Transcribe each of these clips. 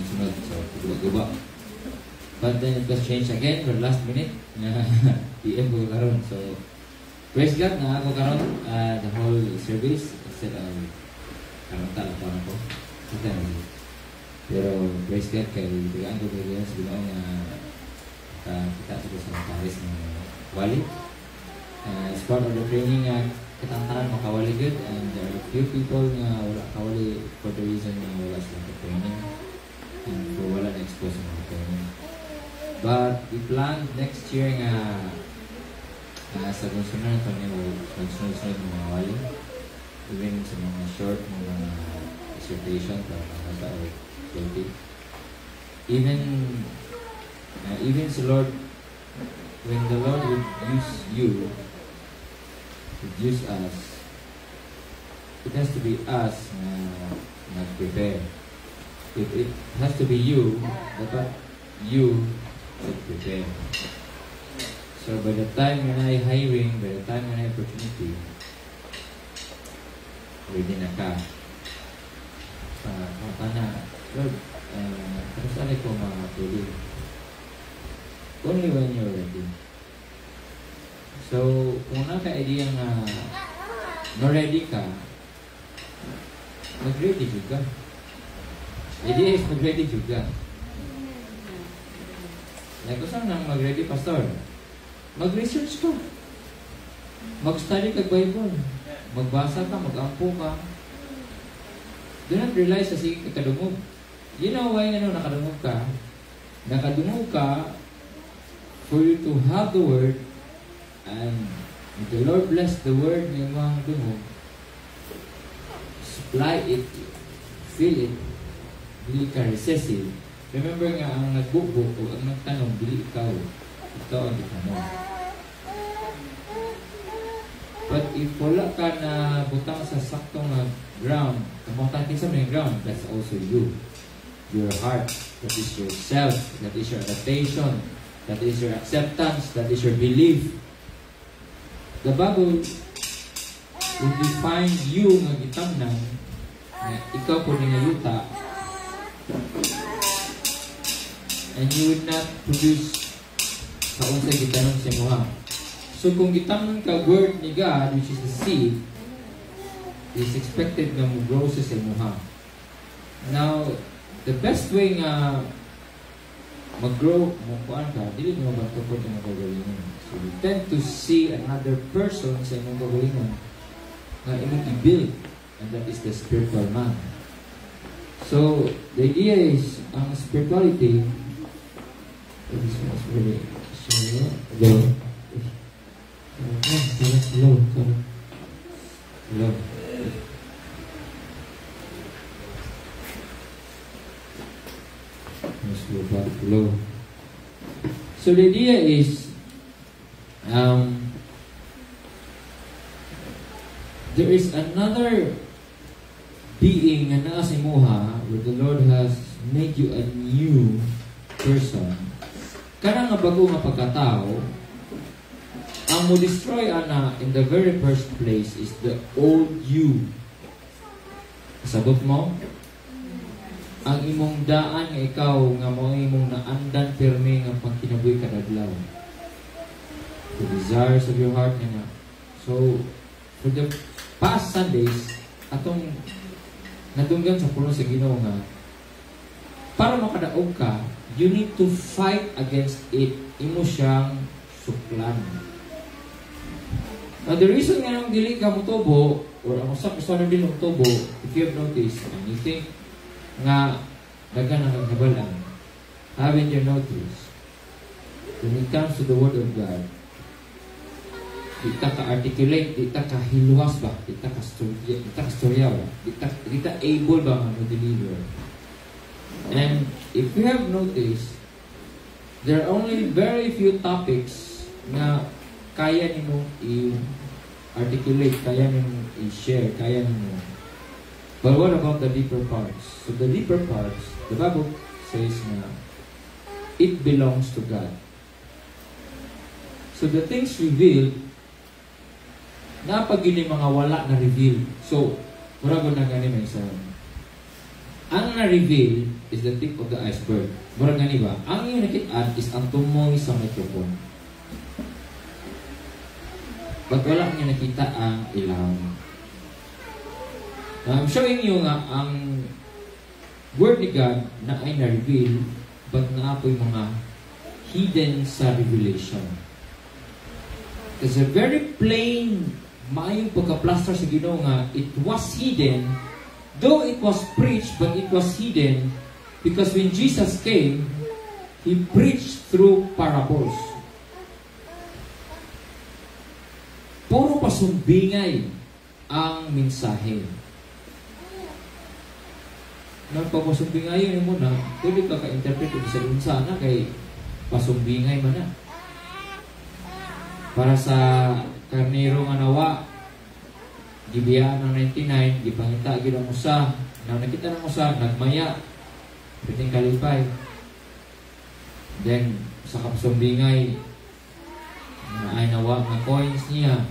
sunod. So, guba-guba. But then it was changed again for last minute. PM ko karon. So, praise God na ako karon the whole service. Instead of karontal ako na ko. Pero praise God kay bigyan ko kayo sa Ginoo nga kita sa Paris ng wali. As part of the training kitantaran makawali good, and there are a few people nga wala kawali for the reason nga wala sila sa training and for wala na-expose sa training. But we plan next year nga sa konsunan ito niyo magsunod-sunod mga wali, even sa mga short mga dissertation para mga o 20. Even sa Lord, when the Lord would use you, would use us, it has to be us na prepare. If it has to be you, dapat you should prepare. So by the time when I hiring, by the time when I opportunity, ready na ka. Kana, Lord, terus ano ko makatuli? Only when you're ready. So, kung naka-idea nga na-ready ka, mag-ready juga. Idea is mag-ready juga. Like, kung saan nang mag-ready, pastor? Mag-research ka. Mag-study ka Bible. Magbasa ka, mag-ampo ka. Do not realize sa sige kadungog. You know why nakadungog ka? Nakadungog ka for you to have the word, and if the Lord bless the word ng mga dungog, supply it, fill it, dili ka recessive. Remember nga, ang nagbubuk o ang nagtanong, dili ikaw ang itanong. But if wala ka na butang sa saktong ground, kamutan sa mga ground, that's also you. Your heart, that is yourself, that is your adaptation, that is your acceptance, that is your belief. The Bible will define you nga gitamnan na ikaw po ni yuta, and you would not produce sa unsay gitanong sa imuha. So kung gitamnan ka word ni God, which is the seed, is expected na mag-grow sa imuha. Now, the best way nga mag-grow, makuhaan ka, dili mo magtupod ng gagalingan. So you tend to see another person sa imong gagalingan na imong i-build, and that is the spiritual man. So, the idea is, ang spirituality, this one is really hello. Let's go back below. So the idea is, there is another being na naa sa imuha where the Lord has made you a new person. Kana nga bago nga pagkatao, ang mo destroy ana in the very first place is the old you. Sabot mo? Ang imong daan nga ikaw nga mo imong naandan pirmi nga pagkinabuhi kadadlaw. The desires of your heart nga. So, for the past Sundays, atong nadunggan sa puno sa Ginoo nga, para makadaog ka, you need to fight against it. Imo siyang suklan. Now, the reason nga nang dili ka mutubo, or ang usap gusto na din mutubo, if you have noticed, and you think nga dagan ang nagnabalan, haven't you noticed, when it comes to the Word of God, di ta ka-articulate, di ta ka-hiluwas ba, di ta ka-storya ba, di ta able ba nga deliver. And if you have noticed, there are only very few topics na kaya nimo i-articulate, kaya nimo i-share, kaya nimo. But what about the deeper parts? So the deeper parts, the Bible says na it belongs to God. So the things revealed, napagili mga wala na reveal. So, mura ko na gani may isa. ang na-reveal is the tip of the iceberg. Murag gani ba? Ang yung nakitaan is ang tumoy sa microphone. But wala niya nakita ang ilaw. I'm showing you nga ang Word ni God na ay na-reveal, but na apo'y mga hidden sa revelation. It's a very plain, maayong pagka-plaster sa Ginoo nga, it was hidden, though it was preached, but it was hidden, because when Jesus came, He preached through parables. Puro pasumbingay ang mensahe. Nagpapasumbingayon mo na, pwede ka ka-interpret sa sana kay pasumbingay man na. Para sa karnero nga nawa, gibiyaan ng 99, gipangita, ginang usa, na nakita ng usa, nagmaya, pwedeng kalipay. Then, sa kapasumbingay, na ay nawa ng coins niya,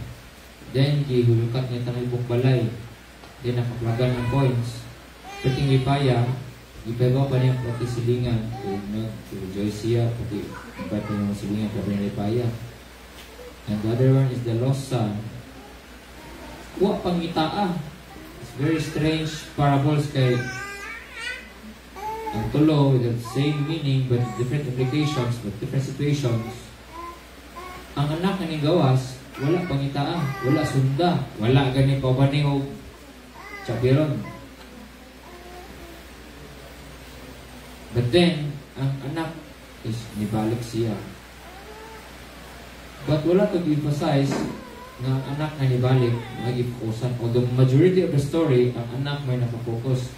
then, gihulukat niya tanong balay, then nakaplagan ng coins. Pwedeng lipaya, ipabaw pa niya pati silingan, kung Joyce siya, pati ipabaw pa niya silingan, pati lipaya. And the other one is the lost son. Kuha pangitaa. It's very strange parables kay ang tulo with the same meaning but different implications, but different situations. Ang anak na ni gawas, wala pangitaa, wala sunda, wala gani pa ba ni o chapiron. But then, ang anak is nibalik siya. But wala to-emphasize na ang anak na nibalik, nag-ifokusan. Although majority of the story, ang anak may nakafocus.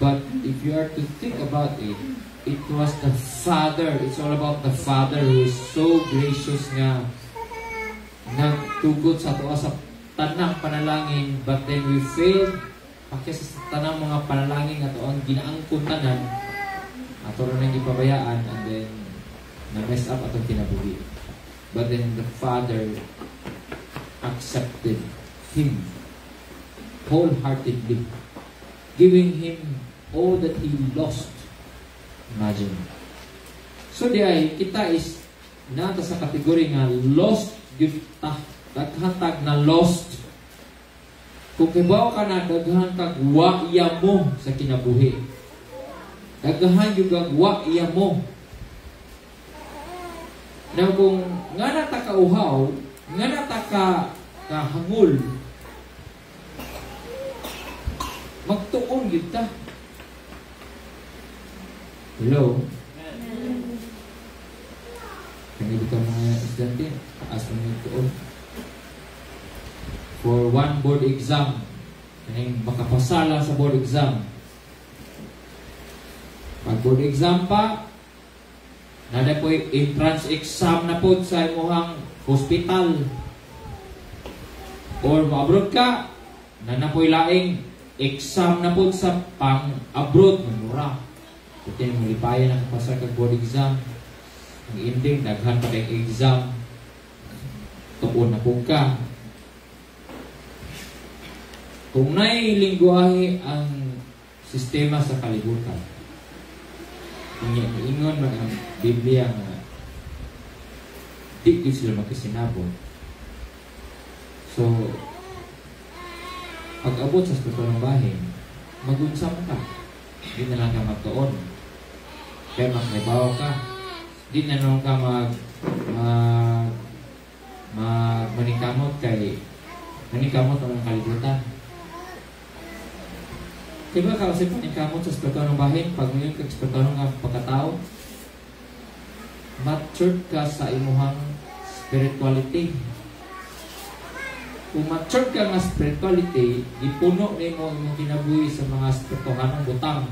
But if you are to think about it, it was the father. It's all about the father who is so gracious nga nagtugot sa tuwa sa tanang panalangin. But then we failed pakis sa tanang mga panalangin at ang ginaangkon tanan ato rin ang ipabayaan, and then na-mess up atong kinabuhi. But then the father accepted him wholeheartedly, giving him all that he lost. Imagine. So di ay, kita is nata sa kategory nga lost gifta, daghantag na lost. Kung kibaw ka na daghantag wa iya mo sa kinabuhi, daghan yung gagwa iya mo. Na kung nga nata kauhaw, nga nata kahangol, magtuon yun ta. Hello? Kaya dito mga estudyante, taas mo yung tuon. For one board exam, kaya makapasala sa board exam. Pag board exam pa, nada po entrance exam na po sa imuhang hospital. Or ma-abroad ka, nana po laing exam na po sa pang-abroad. Mura. Ito yung malipaya na kapasar kag board exam. Ang ending, daghan pa kayong exam. Tuon na po ka. Kung nailingguahe ang sistema sa kalibutan, ingon man ang Biblia nga di sila magkasinabot. So, pag-abot sa espiritu ng bahin, mag-unsam ka. Di na lang ka magtuon. Kaya magnabawa ka. Di na lang ka manikamot kay manikamot ang kalibutan. Diba kasi panikamot sa espiritu ng bahin, pag ngayon ka espiritu ng pagkatao, matured ka sa imuhang spirituality. Kung matured ka nga spirituality, ipuno na imong kinabuhi sa mga espirituhanong butang.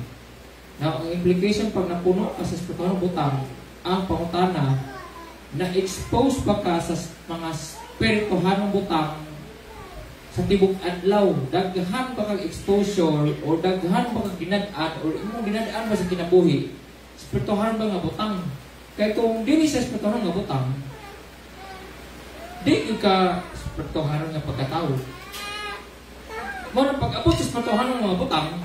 Now, ang implication pag napuno ka sa espirituhanong butang, ang pangutana, na-expose pa ka sa mga espirituhanong butang sa tibok adlaw, daghan ba kang exposure o daghan ba kang ginadaan o imong ginadaan ba sa kinabuhi, espirituhan ba nga butang? Kaya kung dili sa espirituhan nga butang, di ka espirituhan nga pagkatao. Muna pag-abot sa espirituhan nga butang,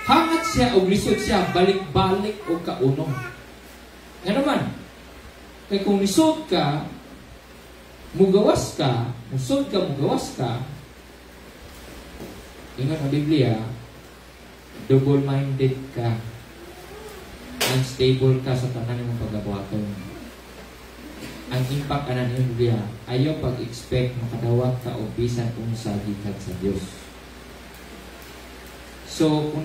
Hangat siya o lisod siya, balik-balik o kaunong. Nga naman, kaya kung lisod ka, mugawas ka, musod ka, mugawas ka, ingat ang Biblia, double-minded ka, unstable ka sa tanan ng pagkabuhaton. Ang impact anan ng Biblia, ayaw pag-expect makadawat ka o bisan unsa gikan sa Dios. So, kung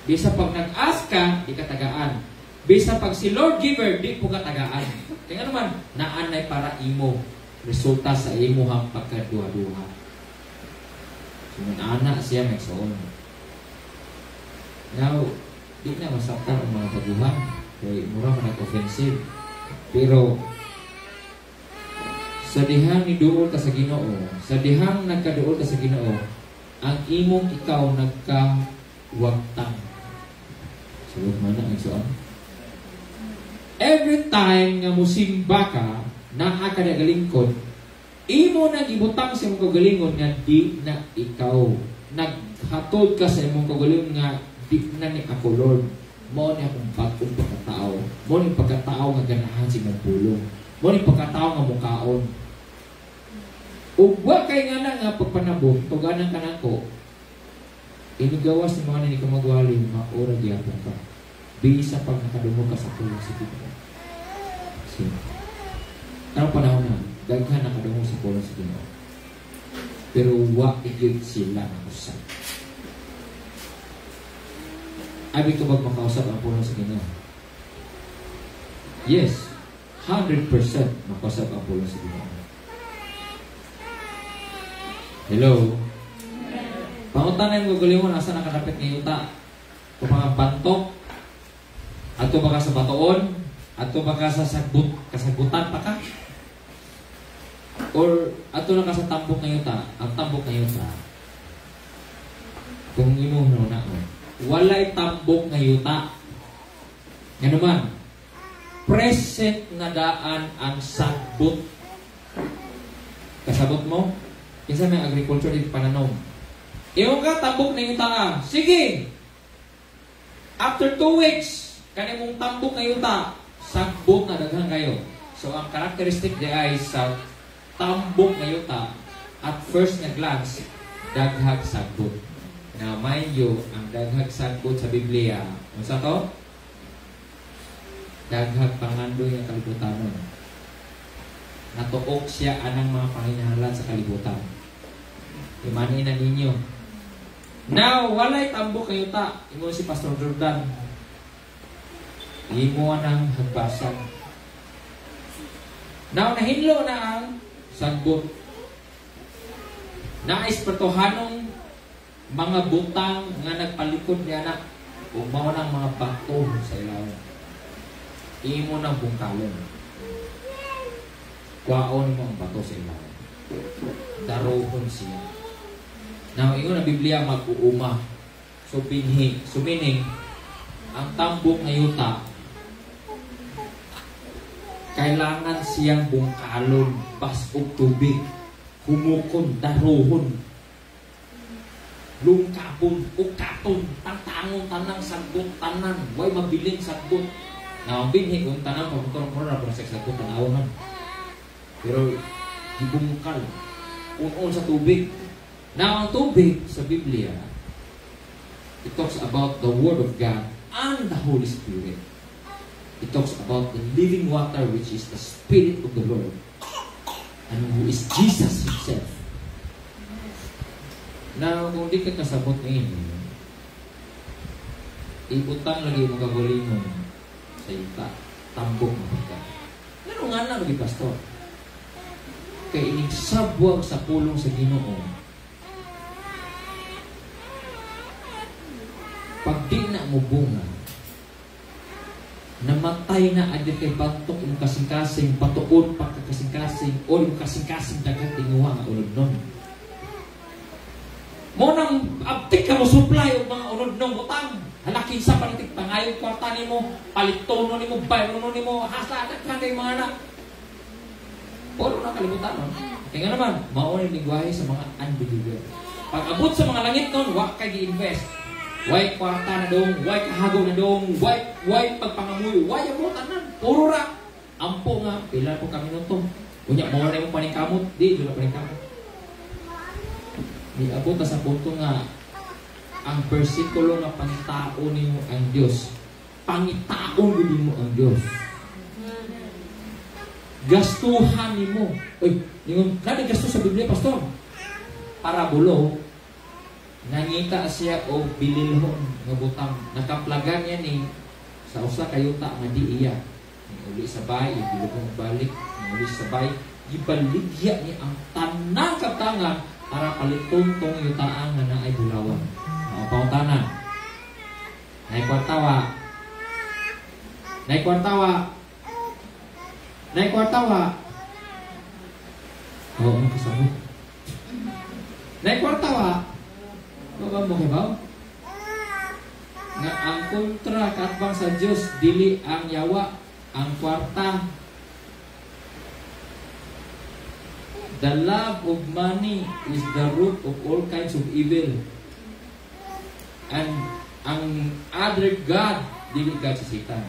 bisa pag nag-ask ka, di katagaan. Bisa pag si Lord giver, di po katagaan. Kaya naman, naanay para imo, resulta sa imo hang pagkaduha-duha. So, anak siya may soon. Now, di na masaktan ang mga taguhan. Kaya mura man offensive. Pero, sa dihang niduol ka sa Ginoo, sa dihang nagkaduol ka sa Ginoo, ang imong ikaw nagkawagtang. Sagot man ang soon. Every time nga musimba ka, naa ka na galingkod, imo nang ibutang sa imong kagalingon nga di na ikaw. Naghatod ka sa imong kagalingon nga di na ni ako, Lord. Mo ni akong bagong pagkatao. Mo ni pagkatao nga ganahan sa imong pulong. Mo ni pagkatao nga mukaon. Ug wa kay nga na nga pagpanabot, tuganan ka nako. Inigawas ni mga nini kamagwali, maura gyapon ka. Bisa pag nakadungog ka sa pulong sa Ginoo. So, anong panahon na? Daghan nakadungog sa pulong sa Ginoo. Pero wa igit sila nakusap. Abi ko bag makausap ang pulong sa Ginoo? Yes, 100% makausap ang pulong sa Ginoo. Hello? Pangutan na yung gugulingon, asa nakadapit ng yuta? Kung mga bantok, ato baka sa batoon, ato baka sa kasagutan pa ka? Or ato na ka sa tambok ng yuta? Ang tambok ng yuta, kung imo na walay tambok ng yuta. Nga naman, present na daan ang sagbot. Kasabot mo? Kinsa may agriculture dito pananom. Iyong ka, tambok na yuta ka. Sige! After 2 weeks, kani mong tambok na yuta, sagbot na daghan kayo. So, ang characteristic di ay sa tambok na yuta, at first na glance, daghag sagbot. Now, mind you, ang daghag sagbot sa Biblia, ano sa to? Daghag pangandoy ang kalibutan. Natuok siya anang mga panginahalan sa kalibutan. Imanin na ninyo. Now, walay tambok kayo ta. Imo si Pastor Jordan. Imo nang hagbasan. Now, nahinlo na ang sagbot. Naispertohanong mga butang nga nagpalikod niya na umaw ng mga bato sa ilaw. Imo nang bungkalon. Kwaon mo ang bato sa ilaw. Darohon siya. Now, ingon na Biblia mag-uuma. So, meaning, ang tambok na yuta, kailangan siyang bungkalon, pasok tubig, humukon, darohon, lungkapon, ukaton, tantangon, tanang sagbot, tanan, way mabiling sagbot. Now, ang binhi kung tanang pagkukurang na proses sagbot, tanawahan. Pero, ibungkal, unon sa tubig. Now, ang tubig sa Biblia, it talks about the Word of God and the Holy Spirit. It talks about the living water, which is the Spirit of the Lord, and who is Jesus Himself. Now, kung di ka kasabot ngayon, ibutang lagi mo kagulingon sa ita, tambok mo ka. Ano nga na lagi, Pastor? Kaya inigsabwag sa pulong sa Ginoo, pag di na mo bunga, namatay na agad kay batok yung kasing-kasing, patuon pagkakasing-kasing, o yung kasing-kasing dagat tinguha nga ulod nun. Mo nang abtik ka mo supply o mga ulod nun butang. Halakin sa panitik, pangayong kwarta ni mo, palitono ni mo, bayrono ni mo, hasagat na kay mga anak. Puro na kalimutan, no? Kaya nga naman, maunang lingwahe sa mga unbeliever. Pag abot sa mga langit nun, wak kay gi-invest. Way kwarta na dong, way kahagaw na dong, way pagpangamuy, way mo tanan, puro ra. Ampo nga, pila po kami nito. Unya, mawala na yung paningkamot, di, wala paningkamot. Di abot sa punto nga, ang versikulo nga pangitao nimo ang Dios. Pangitaon din mo ang Dios. Gastuhan nimo. Oy, yung kada gasto sa Biblia, pastor. Parabulo, nangita siya o bililhon nga butang. Nakaplagan niya ni sa usa kayuta nga di iya. Uli sabay, ibilog balik, uli sabay, ibaligya ni ang tanang katangan para palitong-tong yutaan nga na ay bulawan. Ang pautanan. Naikwartawa. Oo, ano kasabot? Naikwartawa. Baba mo kibaw? Nga ang kontra katbang sa Diyos, dili ang yawa, ang kwarta. The love of money is the root of all kinds of evil. And ang other God, dili God si Satan.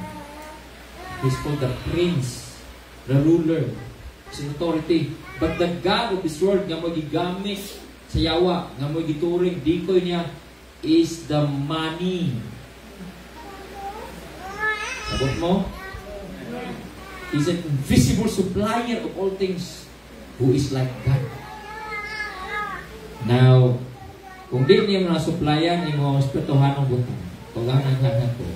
He's called the prince, the ruler, his authority. But the God of this world, nga mo gigamit sa yawa, nga mo gituring, dikoy niya, is the money. Sabot mo? He's an invisible supplier of all things, who is like God. Now, kung di niya mga supplyan, yung mga espirituhan ng butang, pagkahan nga po,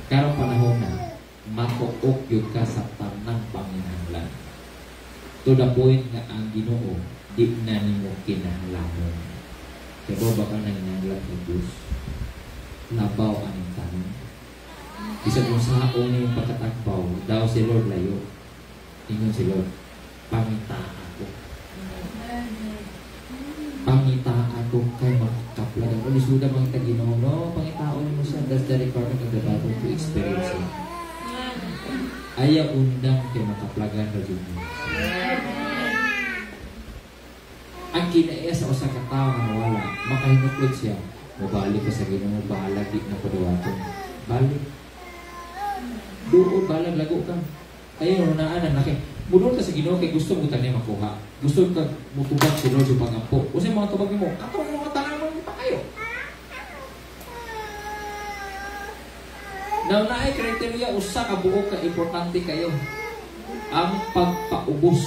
karong panahon na, matuok yung ka sa tanang panginahanglan. To the point nga ang Ginoo, di na nimo kinahanglan. Kaya ba ka nanginahanglan ng Diyos? Labaw ang tanong. Isa kung sa yung pagkatakbaw, daw si Lord layo. Ingon si Lord, pangita ako. Pangita ako kay makaplagan. Kung isuda mga Ginoo, no, pangitaon mo siya. That's the requirement of the Bible to experience it. Ayaw undang kay makaplagan na dyan. Ang kinaiya sa usa ka tawo nga nawala, makahinuklod siya. Mabalik ka sa Ginoo, bahalag di na padawaton. Balik. Doon, balag, lago ka. Ayun, naanan, laki. Budol ka sa Ginoo kay gusto mo tayo makuha. Gusto ka mutubag si Lord yung pangampo. Kasi mga tubag mo, kato ang mga tanang pa kayo. Now, naay kriteria, usa ka buo ka, importante kayo. Ang pagpaubos.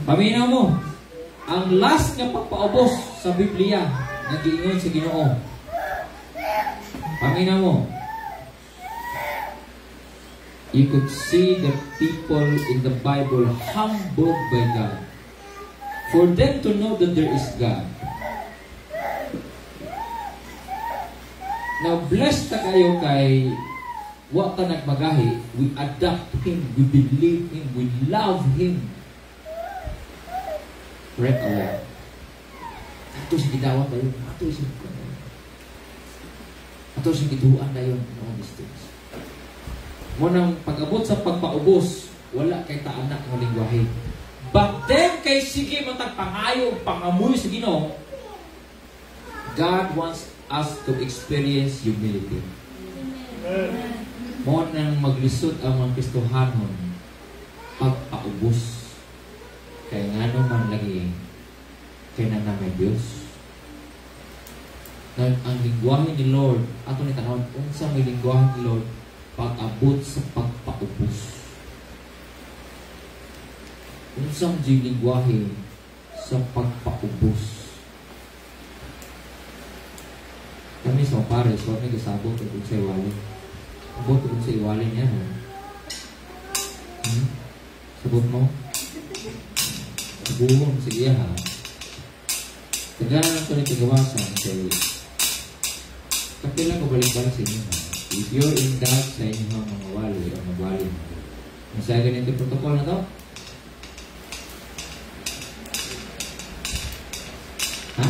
Paminaw mo, ang last nga pagpaubos sa Biblia, nag-iingon sa Ginoo. Paminaw mo, you could see the people in the Bible humbled by God. For them to know that there is God. Now, blessed na kayo kay wa ta nagmagahi. We adopt Him, we believe Him, we love Him. Right away. Ato siya gidawat na yun. Ato siya giduan na yun. All these things. Munang pag-abot sa pagpaubos, wala kay taanak ng lingwahe. But then, kay sige matagpangayo, pangamuy sa Ginoo, God wants us to experience humility. Munang maglisod ang mga Kristohanon, pagpaubos. Kaya nga naman lagi, kaya na may Diyos. Ang lingwahe ni Lord, ato ni tanawin, kung sa may lingwahe ni Lord, pag-abot sa pagpaubos. Unsang lingwahe sa pagpaubos. Kami sa pares, huwag na kasabot kung sa iwalin. Abot kung sa iwalin yan. Sabot mo? Sabot, sige ha. Tagalan ko na tigawasan kay kapila ko balik-balik sa inyo ha. If you're in doubt sa inyong mga wali o magwali, masaya ganito yung protocol na to? Ha?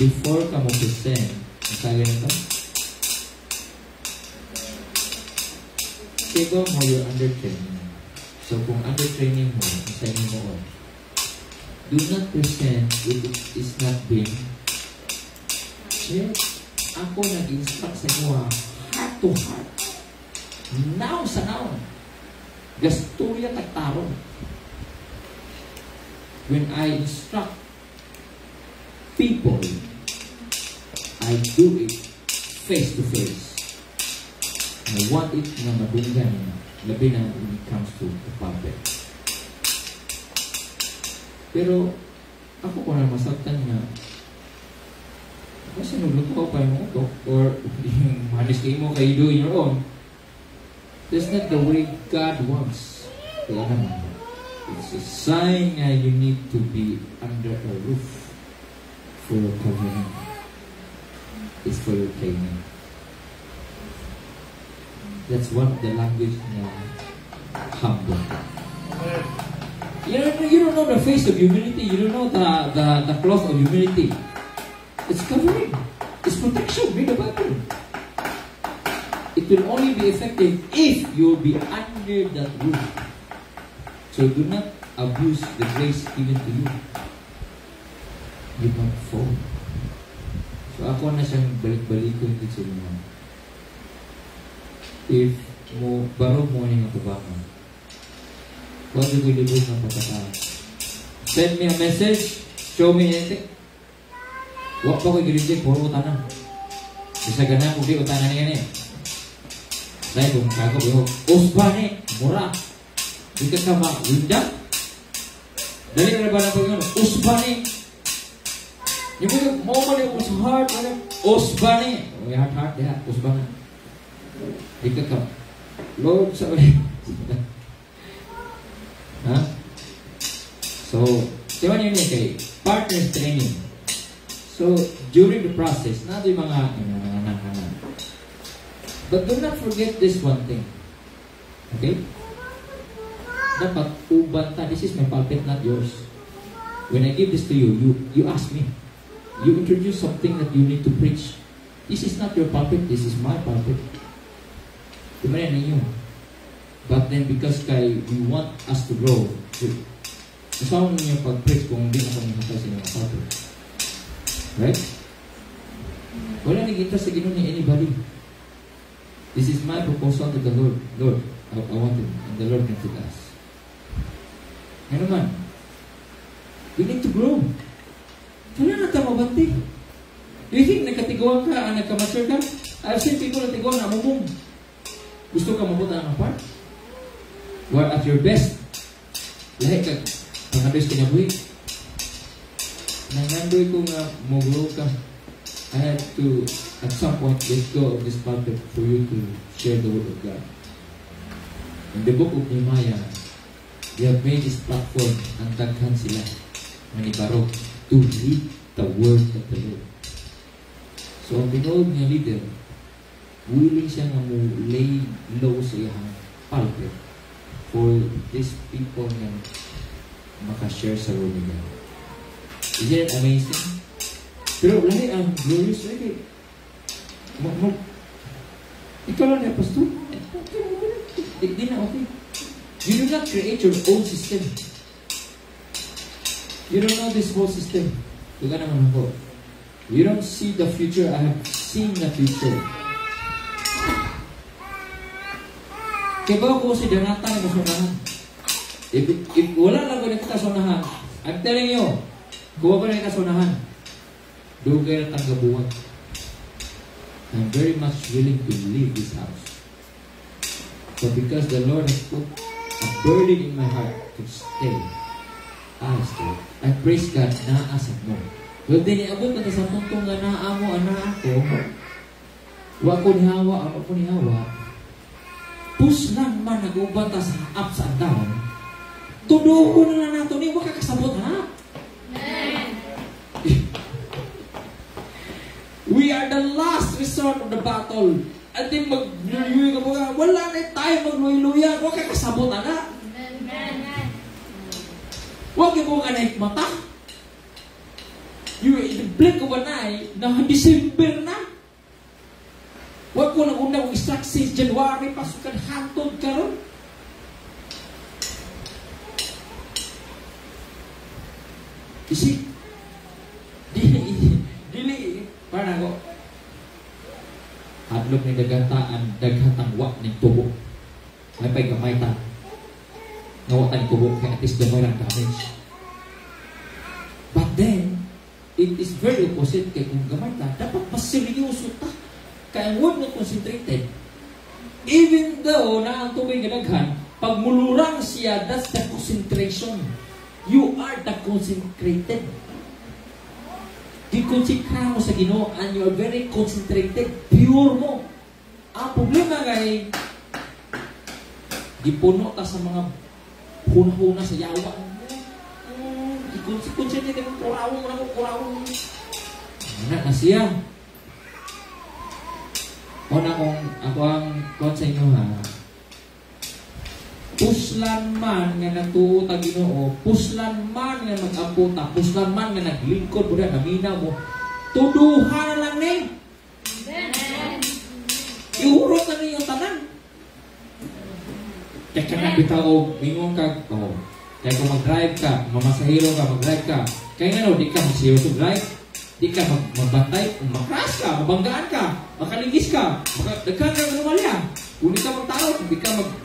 Before ka mo present, masaya ganito? Sigo mo you're under training. So kung under training mo, masaya mo do not present if it is not been check. Ako nag-instruct sa inyo heart to heart. Now sa now. Gasturya tagtaron. When I instruct people, I do it face to face. I want it na madunggan, labi na when it comes to the public. Pero ako ko na masaktan nga kasi nagluto ko pa yung utok or yung manis kayo mo kayo do your own. That's not the way God wants. Kaya naman, it's a sign na you need to be under a roof for your covering. It's for your training. That's one of the language na humble. You don't know the face of humility. You don't know the cloth of humility. It's covering. It's protection. Read the Bible. It will only be effective if you will be under that roof. So do not abuse the grace given to you. You not fall. So ako na siyang balik-balikon dito sa inyo. If mo barog mo ni nga tubangan, huwag yung ilibog ng pagkataan. Send me a message. Show me anything. Huwag pa ko i-reject. Puro utanan. Bisa ganang kung di utanan niya niya. Dahil kung kago biho, usba ni, mura. Di ka ka ma-winda. Dali ka na ba na pag-iwan? Usba ni. Yung mga mo ni ushard, usba ni. May heart, diha, usba na. Di ka ka. Lord, sabi. Ha? So, siya yun yun kay partners training. So, during the process, na yung mga but do not forget this one thing. Okay? Dapat uban ta. This is my pulpit, not yours. When I give this to you, you ask me. You introduce something that you need to preach. This is not your pulpit. This is my pulpit. Diba yan ninyo? But then because we want us to grow, kasama ninyo pag-preach kung hindi na kami hatay sa inyong pulpit. Right? Wala nag-interest sa Ginoo ni anybody. This is my proposal to the Lord. Lord, I want it. And the Lord granted us. Ano man? We need to grow. Kaya na tayo mabanti. Do you think nagkatiguan ka, nagkamature ka? I've seen people na tiguan na mumong. Gusto ka mabuta ng part? Or at your best, lahi ka, pangabes ka niya buhay. Nangandoy ko nga mag-grow ka. I had to, at some point, let go of this pulpit for you to share the word of God. In the book of Nehemiah, they have made this platform, ang taghan sila, manibarog, to read the word of the Lord. So, ang binood niya leader, willing siya nga mo lay low sa iyang pulpit for these people nga makashare sa word of God. Isn't it amazing? Pero lahi ang glorious lagi. Ikaw lang na, pastor. Di na okay. You do not create your own system. You don't know this whole system. Tuga naman ako. You don't see the future. I have seen the future. Kaya ba ako si Donata na masunahan? If wala lang ko na kita sunahan, I'm telling you, kuha ko na kita sunahan. Dugay na tanggabuhan. I'm very much willing to leave this house. But because the Lord has put a burden in my heart to stay, I stay. I praise God na asap mo. Well, diniabot ka sa punto nga naa mo, ana ako, wa ko nihawa, pus lang man nag-ubata sa ups and down, tudo ko na nato ni, waka kasabot ha? We are the last resort of the battle. At di mag-luyoy ka mo nga, wala na tayo mag-luyoy-luya, waka kasabot na. Huwag yung mga na mata. You, in the blink of an eye, na December na. Huwag ko lang unang isak since January, pasukan hantod ka ron. na ko. Hadlok ni daghatang wa ng tubo. May pa'y gamay ta. Nawatan tubo, kaya at least gamay lang damage. But then, it is very opposite kay kung gamay ta, dapat mas seryoso ta. Kaya huwag na concentrated. Even though na ang tubig ginaghan, pag mulurang siya, that's the concentration. You are the concentrated. Di-concentrate mo sa Ginoo and you are very concentrated. Pure mo. Ang problema kay gipuno ta sa mga huna-huna sa yawa. Di-concentrate mo, kurawong na mo, kurawong. Ano na siya? Una kong ako ang kon sa inyo ha. Puslan man nga natuo ta Ginoo, puslan man nga mag-amputa, puslan man nga naglingkod mo na namina mo, tuduhan na lang ni. Amen. Iurot na niyo tanan. Kaya ka na bitaw, mingon ka, kaya kung mag-drive ka, mamasahiro ka, mag-drive ka, kaya nga no, di ka mag-seryoso drive, di ka magbantay, makras ka, mabanggaan ka, makaligis ka, dagkan ka manumalya. Kung di ka magtaro, di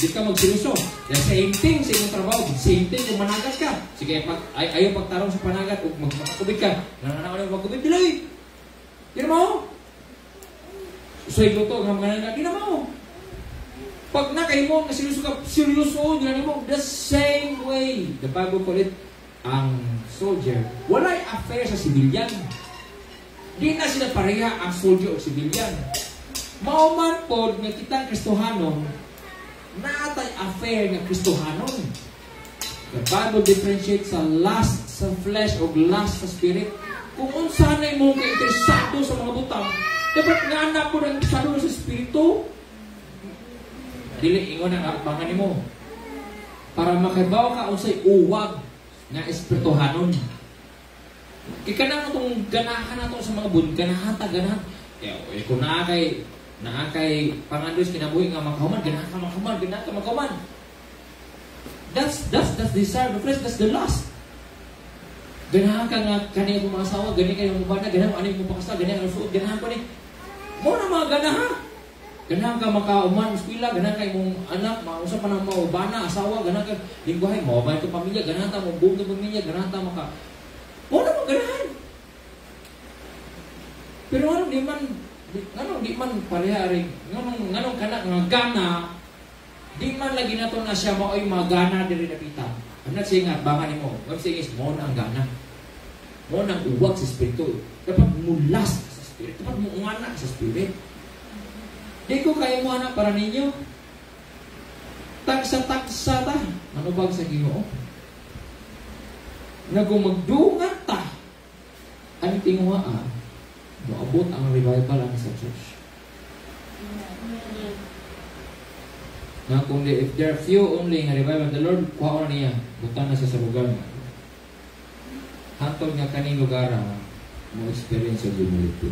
ka magsiluso. The same thing sa inyong trabaho, the same thing kung managat ka. Sige, ayaw pagtarong sa panagat o magkakubit ka. Nananaw na magkubit, dilay! Di na mo? So, igluto, ang managat, di na mo? Pag nakaimong na seryoso ka, seryoso, di na mo. The same way. The Bible call it, ang soldier, walay affair sa civilian. Di na sila pareha ang soldier o civilian. Mauman po nga kitang Kristohanon, naatay affair nga Kristohanon. The Bible differentiates sa lust sa flesh o lust sa spirit. Kung unsanay mo kay interesado sa mga butang, dapat nga anak po ng interesado sa spirito. Dili ingon ang abangan mo. Para makibaw ka unsay uwag nga espirituhanon. Ikanang itong ganahan nato sa mga bun, ganahan. Kung naakay pangandos kinabuhi nga makahuman, ganahan ka makahuman. That's the desire of the flesh, that's the lust. Ganahan ka nga kanina kong mga asawa, ganyan kayo mga bana, ganahan ano yung pakasal, ganyan ang suot, ganahan ko ni. Mo na mga ganahan. Ganahan ka makauman, eskwela, ganahan kayo mong anak, mausap pa ng mga bana, asawa, ganahan ka, lingwahay, mawabay ito pamilya, ganahan ta mong buong pamilya, ganahan ta maka. Mo na mga ganahan. Pero ano di man pareha rin, nganong kanak nga gana, di man lagi na to na siya mo ay magana diri nakita. Ano siya nga, baka ni mo, what saying is, mo na ang gana. Mo na ang uwag sa spirito. Dapat mulas sa spirit, dapat mo umanak sa spirit. Di ko kayo mo anak para ninyo. Tagsa-tagsa ta, manubag sa Ginoo. Nagumagdungan ta, ang tinguha maabot ang revival ang sa church. Na kung if there are few only nga revival, the Lord kuha na niya, butang na sa lugar nga. Hantod nga kaning lugar mo experience of humility.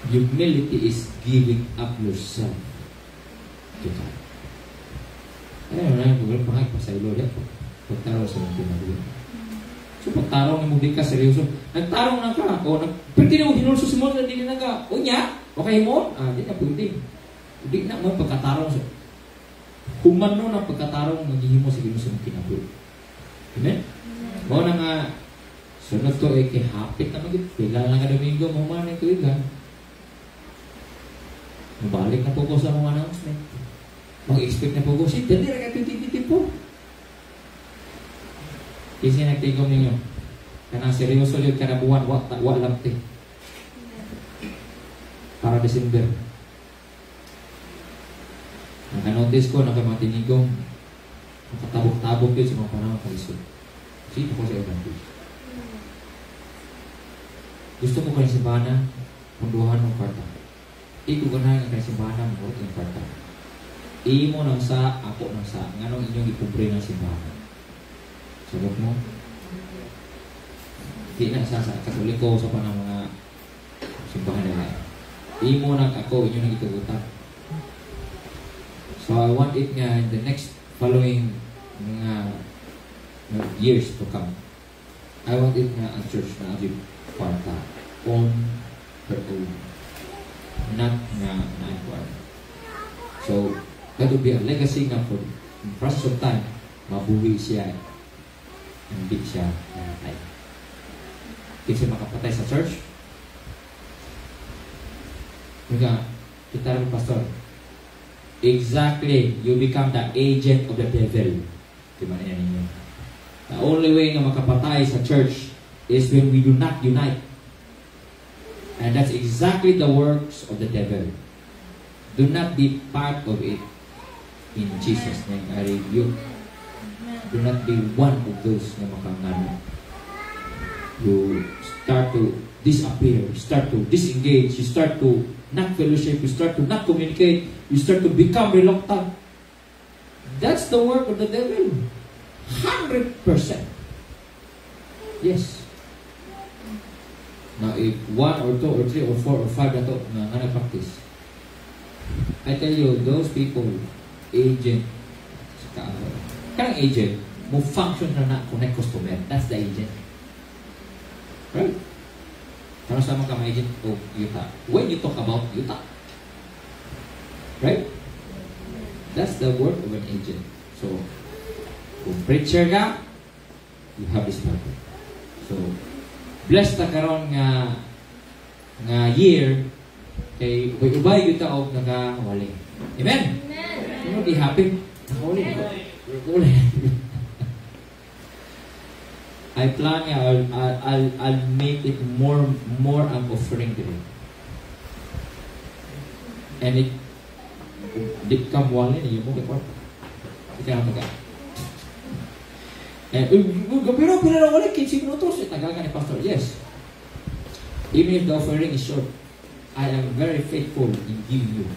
Humility is giving up yourself to God. Ayun na yung pangay pa sa ilo yan. Pagtaraw sa mga pinagawin. So pagtarong na mo di ka seryoso. Nagtarong na ka. O pwede na mo hinulso si mo na di na ka. O niya? Okay mo? Di na pwede. Hindi na mo pagkatarong sa human no na pagkatarong maghihimo sa Ginoo sa mga kinabuhi. Amen? Mo na nga sunod to ay kihapit na magit. Pila lang ka Domingo mo man ito ilan. Mabalik na po ko sa mga announcement. Mag-expect na po ko siya. Dali rin ka po. Kasi nagtigom ninyo. Kanang seryoso yun ka na buwan. Walang te. Para December. Nakanotice ko, nakamatinigong. Nakatabok-tabok yun sa mga panahon kalisod. Sino ko sa advantage? Gusto ko kayo simbahan munduhan ng kwarta. Iko ganahan ang kayo simbahan mo ng kwarta. Imo nang sa, ako nang sa. Nganong inyong ipubre ng simbahan. Sabot mo? Di na sa Katoliko sa panang mga simbahan nila. Imo nang ako, inyo nang itugutan. So I want it nga in the next following years to come. I want it nga ang church na agib kwarta. on her own. Not nga na-acquire. So, that would be a legacy nga for in process of time, mabuhi siya. Hindi siya namatay. Hindi siya makapatay sa church. Nga, kita rin pastor. Exactly, you become the agent of the devil. Diba na yan ninyo? The only way na makapatay sa church is when we do not unite. And that's exactly the works of the devil. Do not be part of it. In Jesus' name, I rebuke. Do not be one of those na makangano. You start to disappear, you start to disengage, you start to not fellowship, you start to not communicate, you start to become reluctant. That's the work of the devil. 100%. Yes. Now, if 1 or 2 or 3 or 4 or 5 na to na practice, I tell you, those people, agent, kanang agent, mo function na connect customer. That's the agent. Right? Para sa mga agent o yuta. When you talk about yuta. Right? That's the work of an agent. So, kung preacher ka, you have this purpose. So, blessed na karon nga year, kay ubay yuta o nagawali. Amen? Amen! You know, be happy. Nakawali. Nakawali. I plan I'll make it more an offering to him. And it come one in you move it what? Ikaw mo ka. Pero wala 15 minutos tagal ka ni pastor. Yes. Even if the offering is short, I am very faithful in giving you.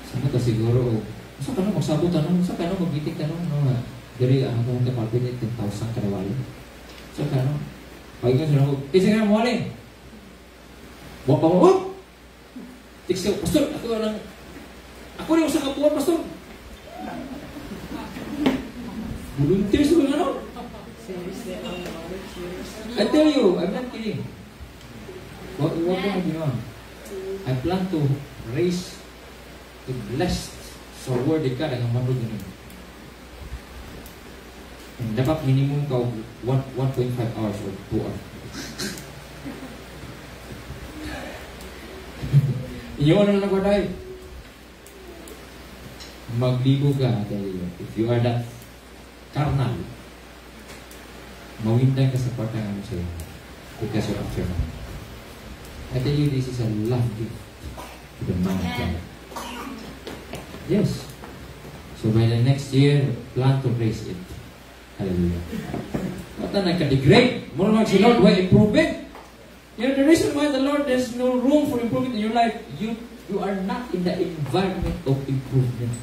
Sana ka siguro sa kanong magsabot tanong, sa kanong magitik tanong, no nga. Diri ang mga kapalpinit 10,000 kada wali. Sa kanong pag nga sila ko, kasi nga mo wali. Wa pa mo. Tikso, pastor, ako rin sa kapuan, pastor. Volunteer sa mga ano? I tell you, I'm not kidding. What ko nga ginawa? I plan to raise the blessed so word ka dengan manod ni. Dapat minimum kau 1.5 hours or 2 hours. Inyo na lang tayo. Maglibo ka, tell you. If you are that carnal, mawindan ka sa partang ano sa'yo. Because you're after man. I tell you, this is a love gift to the man of God. Yes. So by the next year, plan to raise it. Hallelujah. What na nagka-degrade? More like si Lord, why improvement? You know, the reason why the Lord, there's no room for improvement in your life, you are not in the environment of improvement.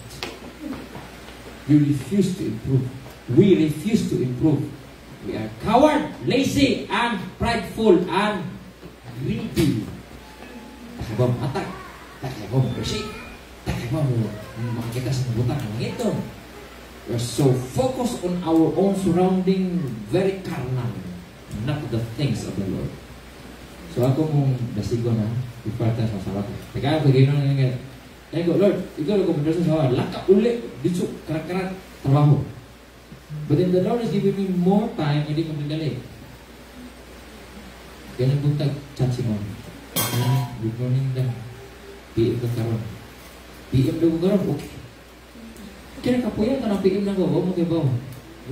You refuse to improve. We refuse to improve. We are coward, lazy, and prideful, and greedy. Takabang atak, takabang bersih. Makikita sa butang ng ito. We're so focused on our own surrounding, very carnal, not the things of the Lord. So ako mong dasigo na, ipartan sa salat. Teka ako, gano'n na nga. Teka ko, Lord, ikaw ako madalas sa salat. Laka uli, dito, karak-karak, trabaho. But then the Lord is giving me more time, hindi ko pingali. Ganyan buntag, chachi mo. Good morning lang. PM ka karon. PM daw ko karon, okay. Kaya kapuyan ka ng PM na ko, huwag mo kayo ba?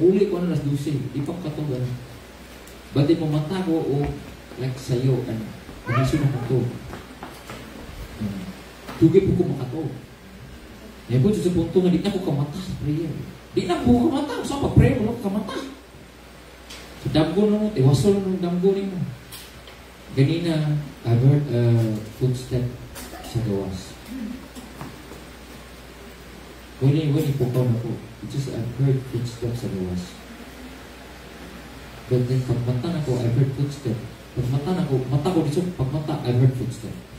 Uli ko na las 12, ipak ka ito gano'n. Ba't mo mata ko, o like sa'yo, ano, manisyo na ko ito. Tugay po ko makato. Ngayon po sa punto nga, di na ko kamata sa prayer. Di na ko kamata, sa pa-prayer, wala ko kamata. Sa damgo na mo, iwasol na damgo rin mo. Ganina, I heard a footstep sa gawas. When ipukaw na po, it's just I've heard footsteps sa gawas. But then, pag mata na ko, I've heard footsteps. Pag mata na ko, mata ko dito, pag mata, I've heard footsteps.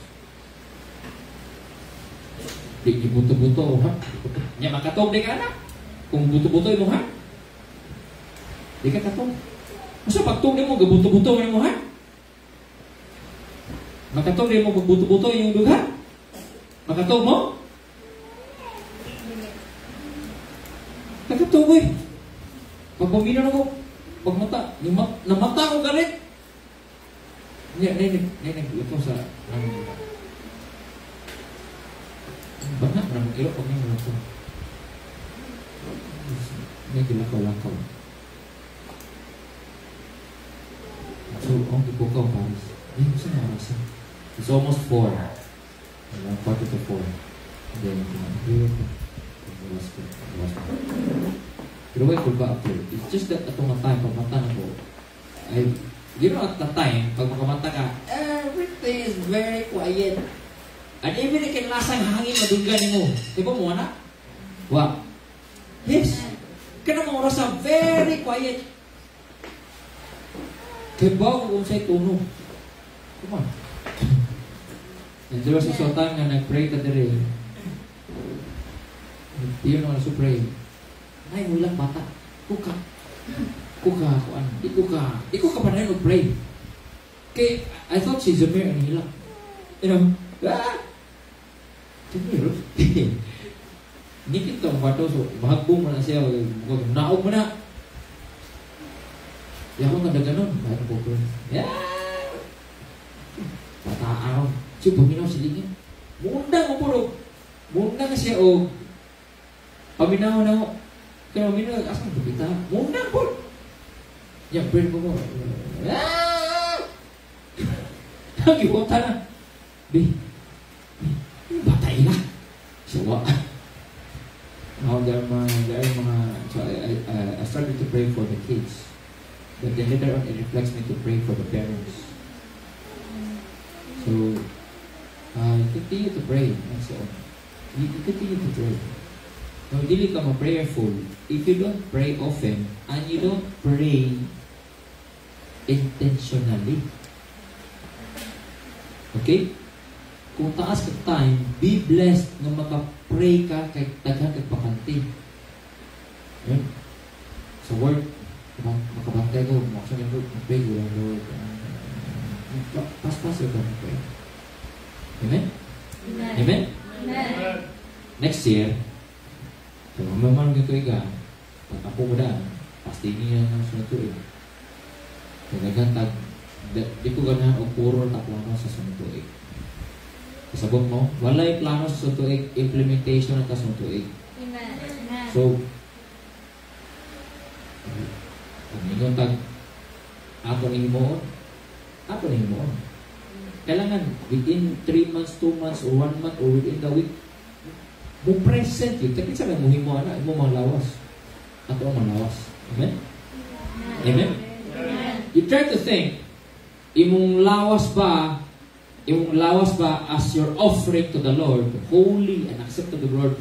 Di buto-buto, ha? Nya makatog di ka na? Kung buto-buto mo, ha? Di ka katong. Masa pagtong mo, gabuto-buto mo ha? Makatong din mo magbuto-buto yung duga? Makatong mo? Nakatong mo eh. Pag bumino na mo, pag mata, namata ko galit. Ito sa banyak na mag-ilo pag nang lakaw. Nagilakaw-lakaw. So, ang ipukaw paris. Ay, saan na oras? It's almost 4. Quarter to 4. And then, pero wait, could ba after? It's just that atong time, pag mata na ko, you know at the time, pag makamata ka, everything is very quiet. And even ikin lasang hangin madunggan mo. Diba mo, anak? Wow. Yes. Kaya mga oras na very quiet. Kaya ba kung sa'y tunog? Come on. And there was a time na nag-pray ka dire. Yun ang nasa-pray. Ay, mulang bata. Kuka. Kuan. Iko ka pa na yun pray. Kaya, I thought she's a mere anila. You know? Tumiro. Ngipit ka ang bato. So, mahagbong mo na siya. Naog mo na. Yan ako nanda ganon. Ba't po ko? Bata araw. Siya paminaw silingin. Mundang mo po. Mundang siya o. Paminaw na ako. Kaya paminaw. Asang bubita. Mundang po. Yan, friend mo mo. Nagibuta na. Batay na. Sawa. Now, so I started to pray for the kids. But then later on, it reflects me to pray for the parents. So, continue to pray. And so, you continue to pray. Now, dili ka ma-prayerful. If you don't pray often, and you don't pray intentionally. Okay? Kung taas ka time, be blessed na maka-pray ka kay daghan kay pakanti. Yun. Sa work, makabantay ko, makasang yung pray ko lang, Lord. Pas-pas yung pray. Amen? Amen? Amen? Next year, kung mamang ito iga, pag ako mo daan, pasti niya ng sunod ito eh. Kaya nagantag, di ko ganahan o puro na plano sa sunod ito eh. Kasabot mo, walay plano sa sunod ito eh, implementation at sunod ito eh. So, kung tag ato ni mo, kailangan within 3 months, 2 months, or 1 month, or within the week, mo present yun. Tapos sabi mo, mo na, mo malawas. Ato ang malawas. Amen? Amen? You try to think, imong lawas ba as your offering to the Lord, holy and acceptable to the Lord,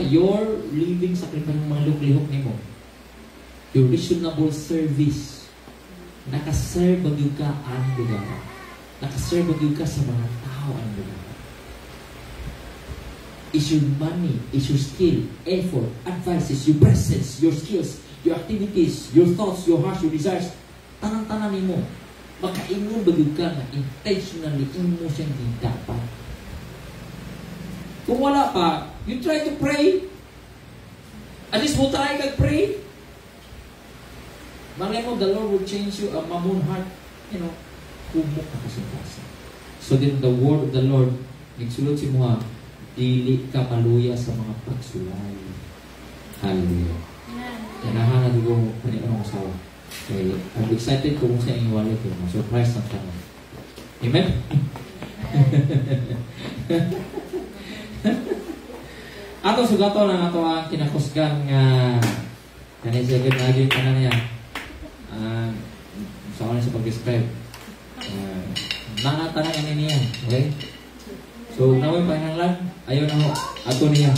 your living sacrifice ng mga lihok nimo, your reasonable service, nakaserve bagyod ka ang lugar, nakaserve bagyod ka sa mga tao ang lugar. Is your money, is your skill, effort, advices, your presence, your skills, your activities, your thoughts, your hearts, your desires, tanang-tanan nimo, makaingon bagyod ka na intentionally imo siyang dapat. Kung wala pa, you try to pray. At least mo try kag-pray. Malay mo, the Lord will change you a mamun heart. You know, humok na kasing-kasing. So then the word of the Lord, nagsulod si Muha, dili ka maluya sa mga pagsulay. Hallelujah. Yanahan na ko kanilang asawa. Okay, I'm excited kung sa inyong wallet ko. Surprise na tanong. Amen? Ato sugato na ato ang kinakusgan nga kanisagad na aging kanan niya. Sa sa pag-describe. Mga tanang ano niya. Okay? So, naway pahinanglan, ayaw na ho. Ato niya.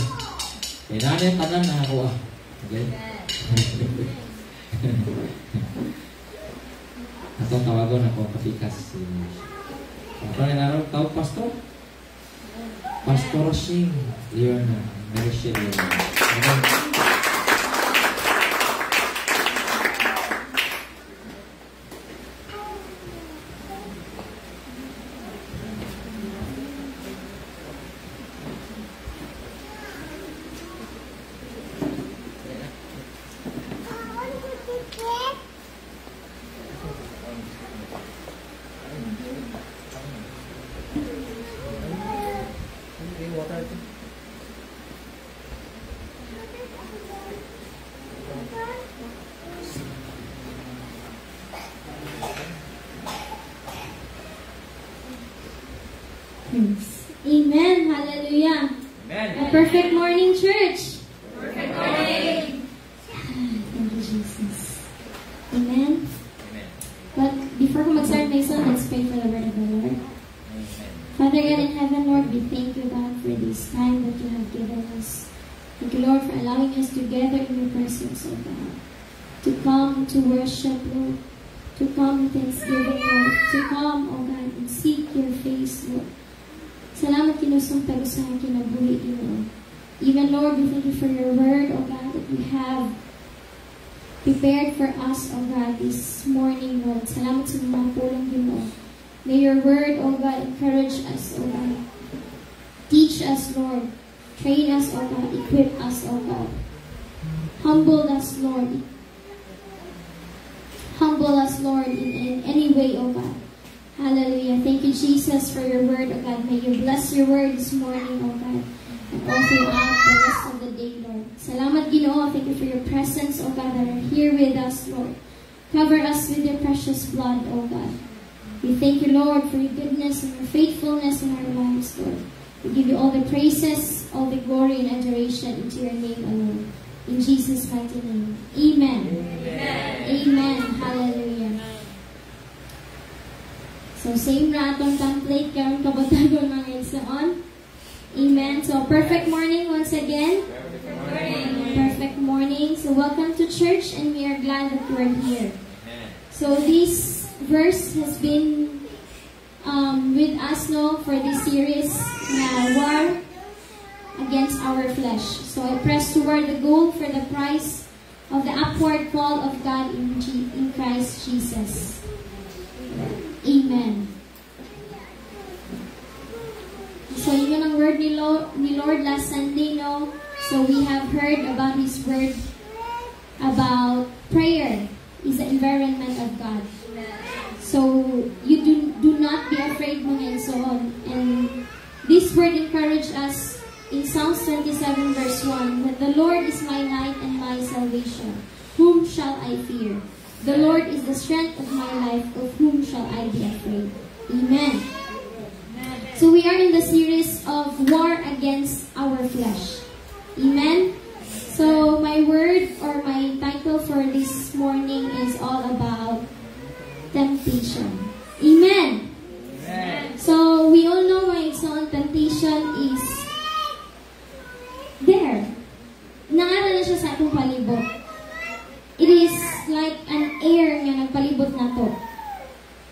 Kaya nanin tanan na ako ah. Okay? Atong tawagon ako kapikas. Ato na naroon tawag pastor? Pastor Singh. Yun na. Very sure yun. praise. Amen. Hallelujah. Amen. A perfect morning, church. Perfect morning. Thank you, Jesus. Amen. Amen. But before we start, Mason, let's pray for the word of the Lord. Amen. Father God in heaven, Lord, we thank you, God, for this time that you have given us. Thank you, Lord, for allowing us to gather in your presence, oh God. To come to worship, Lord. To come with thanksgiving, Lord. To come, oh God, and seek your face, Lord. Salamat kinusong tayo sa kinabuhi, Lord. Even, Lord, we thank you for your word, oh God, that you have prepared for us, oh God, this morning, Lord. Salamat sa mga pulong din, Lord. May your word, oh God, encourage us, oh God. Teach us, Lord. Train us, oh God. Equip us, oh God. Humble us, Lord. Humble us, Lord, in any way, oh God. Hallelujah. Thank you, Jesus, for your word, oh God. May you bless your word this morning, oh God. And all throughout the rest of the day, Lord. Salamat, Ginoo. Thank you for your presence, oh God, that are here with us, Lord. Cover us with your precious blood, oh God. We thank you, Lord, for your goodness and your faithfulness in our lives, Lord. We give you all the praises, all the glory and adoration into your name alone. In Jesus' mighty name. Amen. Amen. Amen. Hallelujah. So, same na atong template karon kabatagon mga igsoon. Amen. So, perfect morning once again. Perfect morning. Perfect morning. So, welcome to church and we are glad that you are here. Amen. So, this verse has been with us now for this series na War Against Our Flesh. So, I press toward the goal for the prize of the upward call of God in Christ Jesus. Amen. So, yun ang word ni Lord last Sunday, no? So, we have heard about His word about prayer is the environment of God. So, you do not be afraid, mga and so on. And this word encouraged us in Psalms 27 verse 1, that the Lord is my light and my salvation. Whom shall I fear? The Lord is the strength of my life. Of whom shall I be afraid? Amen. So we are in the series of War Against Our Flesh. Amen. So my word or my title for this morning is all about temptation. Amen. Amen. So we all know my example, temptation is there. Naara na siya sa atong palibot. It is like an air nga nagpalibot na to.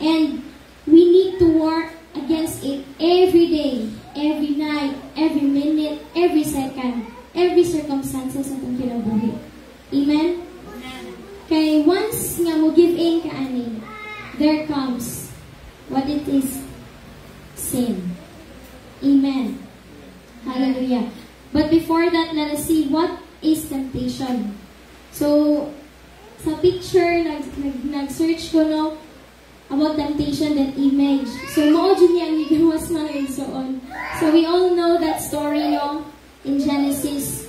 And we need to war against it every day, every night, every minute, every second, every circumstances sa atong kinabuhi. Amen? Kay once nga mo give in ka ani, there comes what it is, sin. Amen. Hallelujah. But before that, let us see what is temptation. So, sa picture, nag-search ko no, about temptation, that image. So, mao dyan niya ang igawas mga igsoon. So, we all know that story no, in Genesis.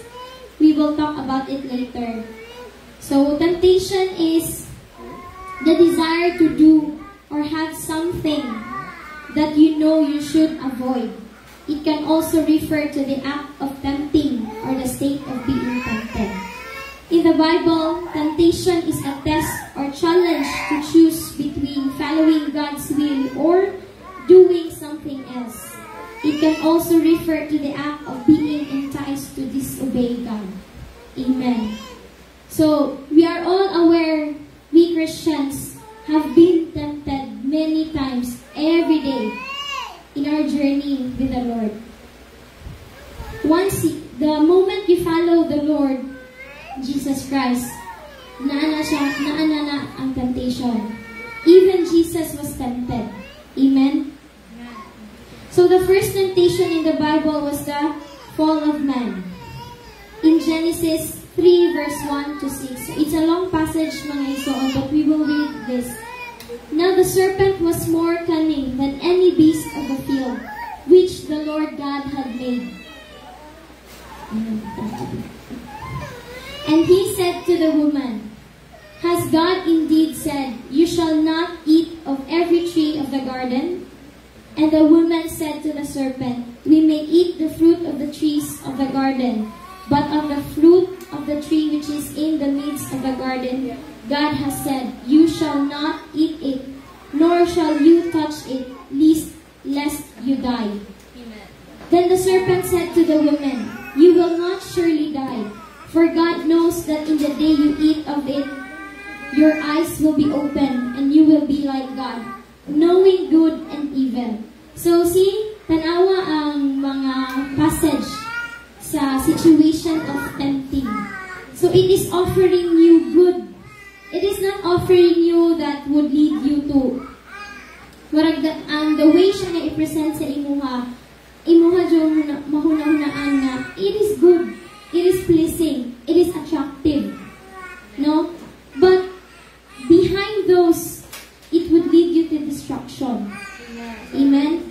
We will talk about it later. So, temptation is the desire to do or have something that you know you should avoid. It can also refer to the act of tempting or the state of being tempted. In the Bible, temptation is a test or challenge to choose between following God's will or doing something else. It can also refer to the act of being enticed to disobey God. Amen. So, we are all aware, we Christians have been tempted many times every day in our journey with the Lord. Once, the moment you follow the Lord Jesus Christ, naana na ang temptation. Even Jesus was tempted. Amen? So the first temptation in the Bible was the fall of man. In Genesis 3 verse 1 to 6. It's a long passage mga isoon, but we will read this. Now the serpent was more cunning than any beast of the field, which the Lord God had made. And he said to the woman, Has God indeed said, You shall not eat of every tree of the garden? And the woman said to the serpent, We may eat the fruit of the trees of the garden, but of the fruit of the tree which is in the midst of the garden, God has said, You shall not eat it, nor shall you touch it, lest you die. Amen. Then the serpent said to the woman, You will not surely die, for God knows that in the day you eat of it, your eyes will be open, and you will be like God, knowing good and evil. So see, tanawa ang mga passage sa situation of tempting. So it is offering you good. It is not offering you that would lead you to the way siya na i-present sa imuha dyan mahuna-hunaan na it is good, it is pleasing, it is attractive. No? But behind those, it would lead you to destruction. Amen?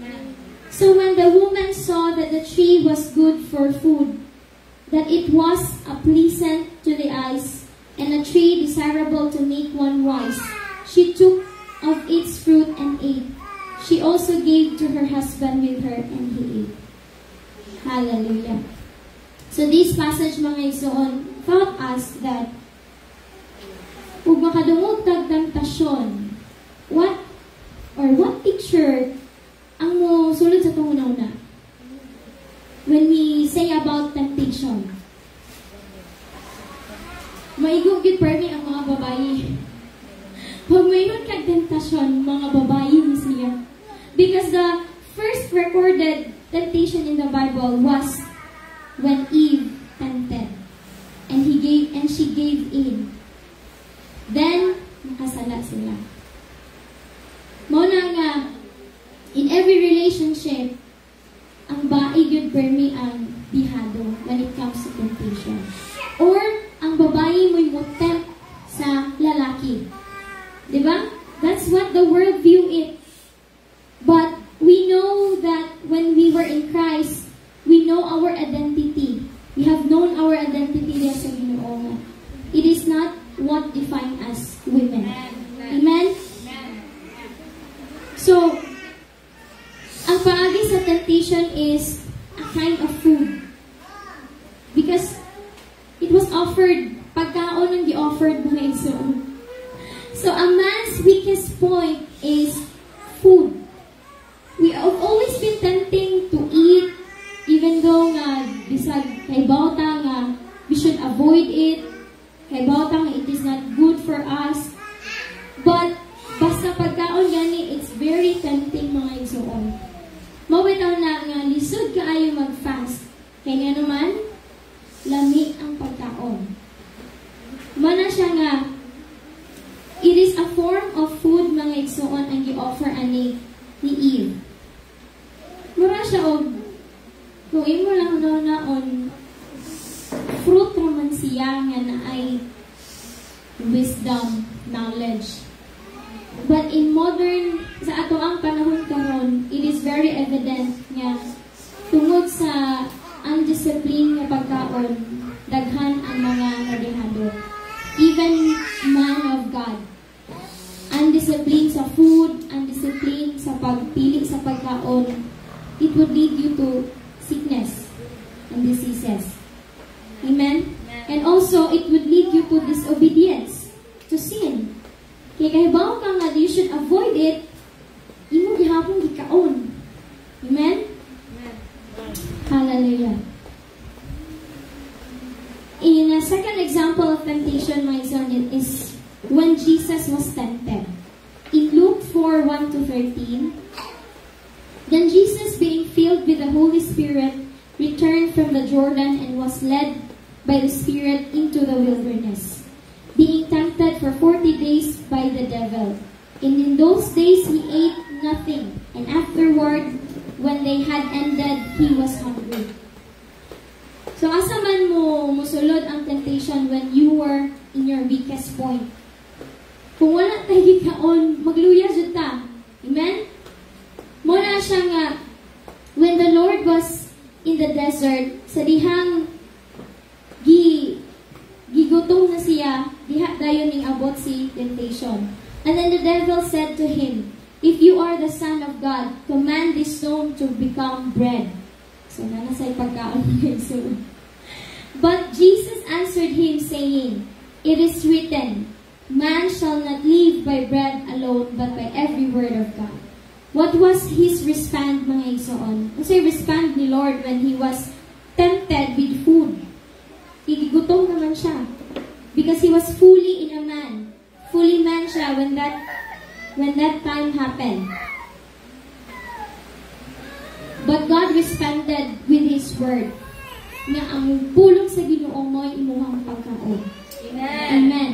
So when the woman saw that the tree was good for food, that it was a pleasant to the eyes, and a tree desirable to make one wise, she took of its fruit and ate. She also gave to her husband with her, and he ate. Hallelujah. So this passage, mga igsoon, taught us that kung makadungog tag temptasyon, what picture ang mo sulod sa tunguna-una when we say about temptation? Maigog gid permi ang mga babayi. Pag mayroon kang temptasyon, mga babayi ni siya. Because the first recorded temptation in the Bible was when Eve tempted. And she gave in. Then, nakasala sila. Muna nga, in every relationship, ang baigid permi ang bihado when it comes to temptation. Or, ang babae mo'y mo-tempt sa lalaki. Diba? That's what the world view it. But we know that when we were in Christ, we know our identity. We have known our identity there sa Ginoo. It is not what defines us women. Amen? So, ang paagi sa temptation is a kind of food. Because it was offered, pagkaon ang gi-offered mga igsoon. So, a man's weakest point is food. We have always been tempting to eat, even though nga, bisag kay bauta nga, we should avoid it. Kay bauta nga, it is not good for us. But, basta pagkaon gani, it's very tempting mga igsoon. Mawitaw na nga, lisod ka ayo mag-fast. Kaya nga naman, lami ang pagkaon. Mana siya nga, it is a form of food mga igsoon ang gi-offer ani ni Eve. Mura siya kung imo lang naon, fruit raman siya nga na ay wisdom, knowledge. But in modern, sa ato ang panahon karon, it is very evident nga tungod sa undisciplined nga pagkaon, daghan ang mga kadihado. Even man of God. Undisciplined sa food, undisciplined sa pagpili sa pagkaon, it would lead you to sickness and diseases. Amen? And also, it would lead you to disobedience, to sin. Kaya kahibaw ka nga, you should avoid it, imo gihapon gikaon. Amen? Hallelujah. In a second example of temptation, my son, is when Jesus was tempted. In Luke 4:1-13, then Jesus, being filled with the Holy Spirit, returned from the Jordan and was led by the Spirit into the wilderness, being tempted for 40 days by the devil. And in those days he ate nothing, and afterward, when they had ended, he was hungry. So asa man mo musulod ang temptation when you were in your weakest point? Kung wala tayo gikaon, magluya jud ta. Amen? Muna siya nga, when the Lord was in the desert, sa dihang gigutom na siya, diha dayon ning abot si temptation. And then the devil said to him, If you are the Son of God, command this stone to become bread. So, nanasay pagkaon so. But Jesus answered him, saying, It is written, Man shall not live by bread alone, but by every word of God. What was his respond, mga igsoon? Kasi respond ni Lord when he was tempted with food. Gigutom naman siya. Because he was fully in a man. Fully man siya when that time happened. But God responded with His word. Nga ang pulong sa Ginoo mo'y imuhang pagkaon. Amen. Amen.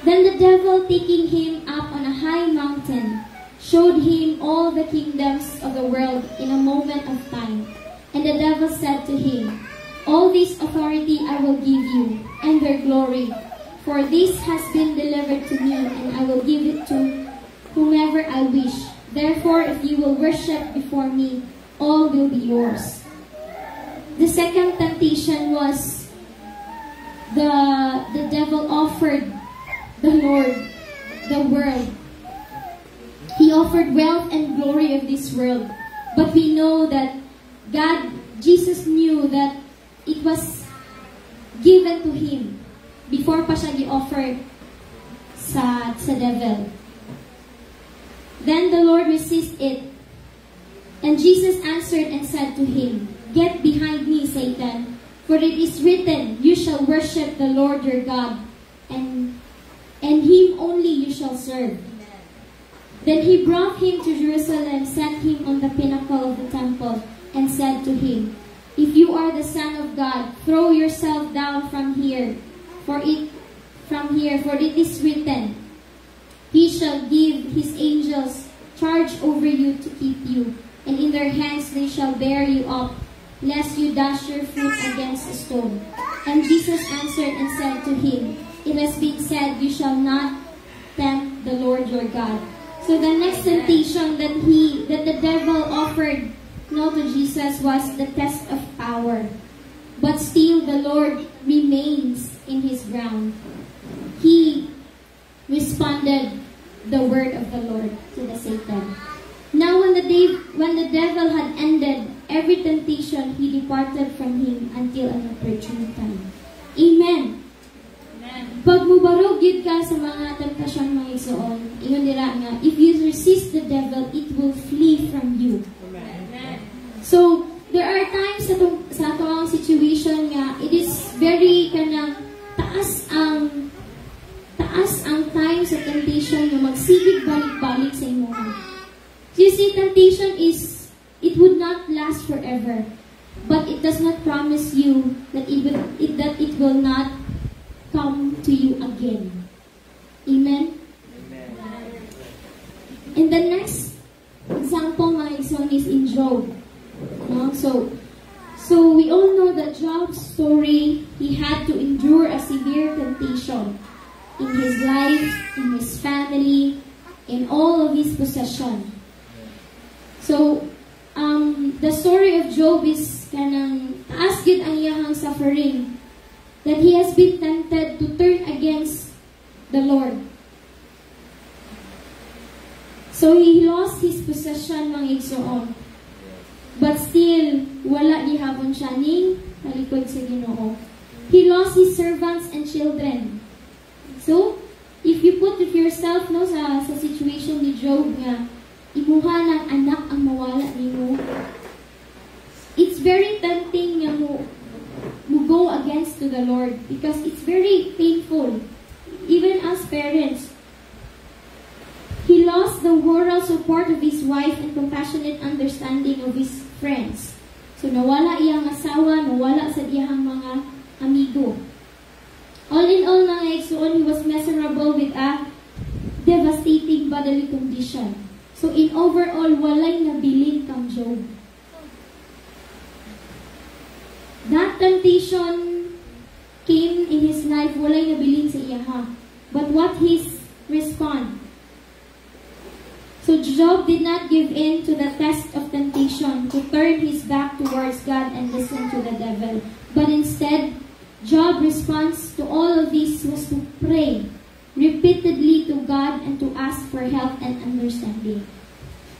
Then the devil, taking him up on a high mountain, showed him all the kingdoms of the world in a moment of time. And the devil said to him, All this authority I will give you, and their glory, for this has been delivered to me, and I will give it to whomever I wish. Therefore, if you will worship before me, all will be yours. The second temptation was the devil offered the Lord the world. He offered wealth and glory of this world. But we know that Jesus knew that it was given to Him before pa siya gi-offer sa devil. Then the Lord resisted it. And Jesus answered and said to him, Get behind me, Satan, for it is written, You shall worship the Lord your God, and Him only you shall serve. Then he brought him to Jerusalem, set him on the pinnacle of the temple, and said to him, If you are the Son of God, throw yourself down from here, for it is written, He shall give His angels charge over you to keep you, and in their hands they shall bear you up, lest you dash your foot against a stone. And Jesus answered and said to him, It has been said, You shall not tempt the Lord your God. So the next temptation that the devil offered to Jesus was the test of power. But still the Lord remains in His ground. He responded the word of the Lord to the Satan. Now when the devil had ended every temptation, he departed from him until an opportune time. Amen. Pag mubarog yun ka sa mga temptasyon mga igsoon, ingon dira nga, if you resist the devil, it will flee from you. Amen. So, there are times sa atong situation nga, it is very kanang taas ang time sa temptation nga magsigig balik-balik sa imo. You see, temptation it would not last forever, but it does not promise you that it will not come to you again. Amen? And the next example, mga igsoon, is in Job. No? So we all know that Job's story, he had to endure a severe temptation in his life, in his family, in all of his possession. So, the story of Job is kanang taas gid ang iyang suffering, that he has been tempted to turn against the Lord. So he lost his possession, mga igsoon. But still, wala gihapon siya ning talikod sa Ginoo. He lost his servants and children. So, if you put yourself sa situation ni Job nga, imuha ng anak ang mawala nimo, it's very tempting nga mo go against to the Lord because it's very painful, even as parents. He lost the moral support of his wife and compassionate understanding of his friends. So nawala iyang asawa, nawala sa iyang mga amigo. All in all, mga igsoon, he was miserable with a devastating bodily condition. So in overall, walay nabilin kang Job. That temptation came in his life, walay nabilin sa iya ha. But what his response? So Job did not give in to the test of temptation to turn his back towards God and listen to the devil. But instead, Job's response to all of this was to pray repeatedly to God and to ask for help and understanding.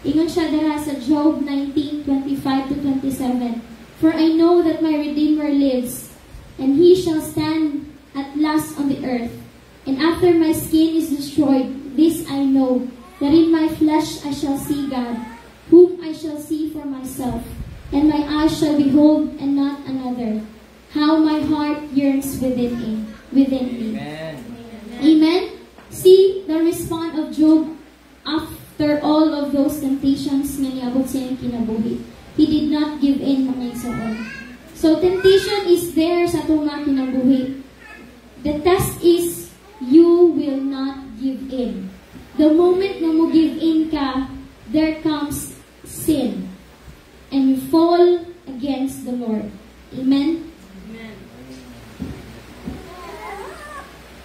Ingon siya dara sa Job 19:25-27. For I know that my Redeemer lives, and he shall stand at last on the earth. And after my skin is destroyed, this I know, that in my flesh I shall see God, whom I shall see for myself, and my eyes shall behold and not another. How my heart yearns within me. Amen. Amen. See the response of Job after all of those temptations nga niabot siyang kinabuhi. He did not give in, mga igsoon. So temptation is there sa itong mga kinabuhi. The test is you will not give in. The moment na mo give in ka, there comes sin. And you fall against the Lord. Amen?